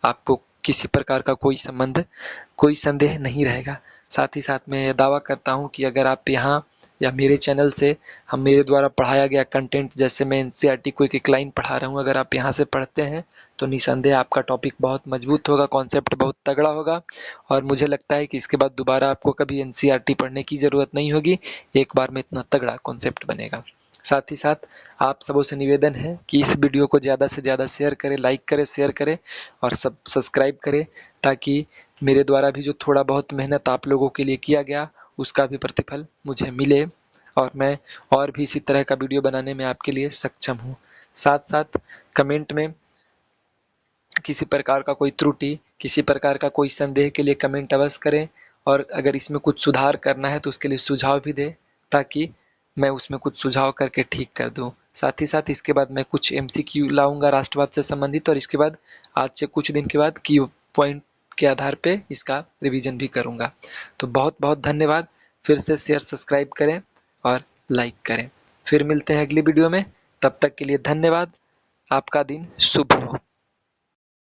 आपको किसी प्रकार का कोई संदेह नहीं रहेगा। साथ ही साथ मैं यह दावा करता हूं कि अगर आप यहाँ या मेरे चैनल से मेरे द्वारा पढ़ाया गया कंटेंट, जैसे मैं एनसीईआरटी को एक लाइन पढ़ा रहा हूँ, अगर आप यहाँ से पढ़ते हैं तो निसंदेह आपका टॉपिक बहुत मजबूत होगा, कॉन्सेप्ट बहुत तगड़ा होगा और मुझे लगता है कि इसके बाद दोबारा आपको कभी एनसीईआरटी पढ़ने की ज़रूरत नहीं होगी। एक बार में इतना तगड़ा कॉन्सेप्ट बनेगा। साथ ही साथ आप सबों से निवेदन है कि इस वीडियो को ज़्यादा से ज़्यादा शेयर करें, लाइक करें, शेयर करें और सब्सक्राइब करें, ताकि मेरे द्वारा भी जो थोड़ा बहुत मेहनत आप लोगों के लिए किया गया उसका भी प्रतिफल मुझे मिले और मैं और भी इसी तरह का वीडियो बनाने में आपके लिए सक्षम हूँ। साथ साथ कमेंट में किसी प्रकार का कोई त्रुटि, किसी प्रकार का कोई संदेह के लिए कमेंट अवश्य करें और अगर इसमें कुछ सुधार करना है तो उसके लिए सुझाव भी दें, ताकि मैं उसमें कुछ सुझाव करके ठीक कर दूं। साथ ही साथ इसके बाद मैं कुछ एमसीक्यू लाऊंगा राष्ट्रवाद से संबंधित और इसके बाद आज से कुछ दिन के बाद की पॉइंट के आधार पे इसका रिवीजन भी करूंगा। तो बहुत बहुत धन्यवाद। फिर से शेयर, सब्सक्राइब करें और लाइक करें। फिर मिलते हैं अगली वीडियो में, तब तक के लिए धन्यवाद। आपका दिन शुभ हो।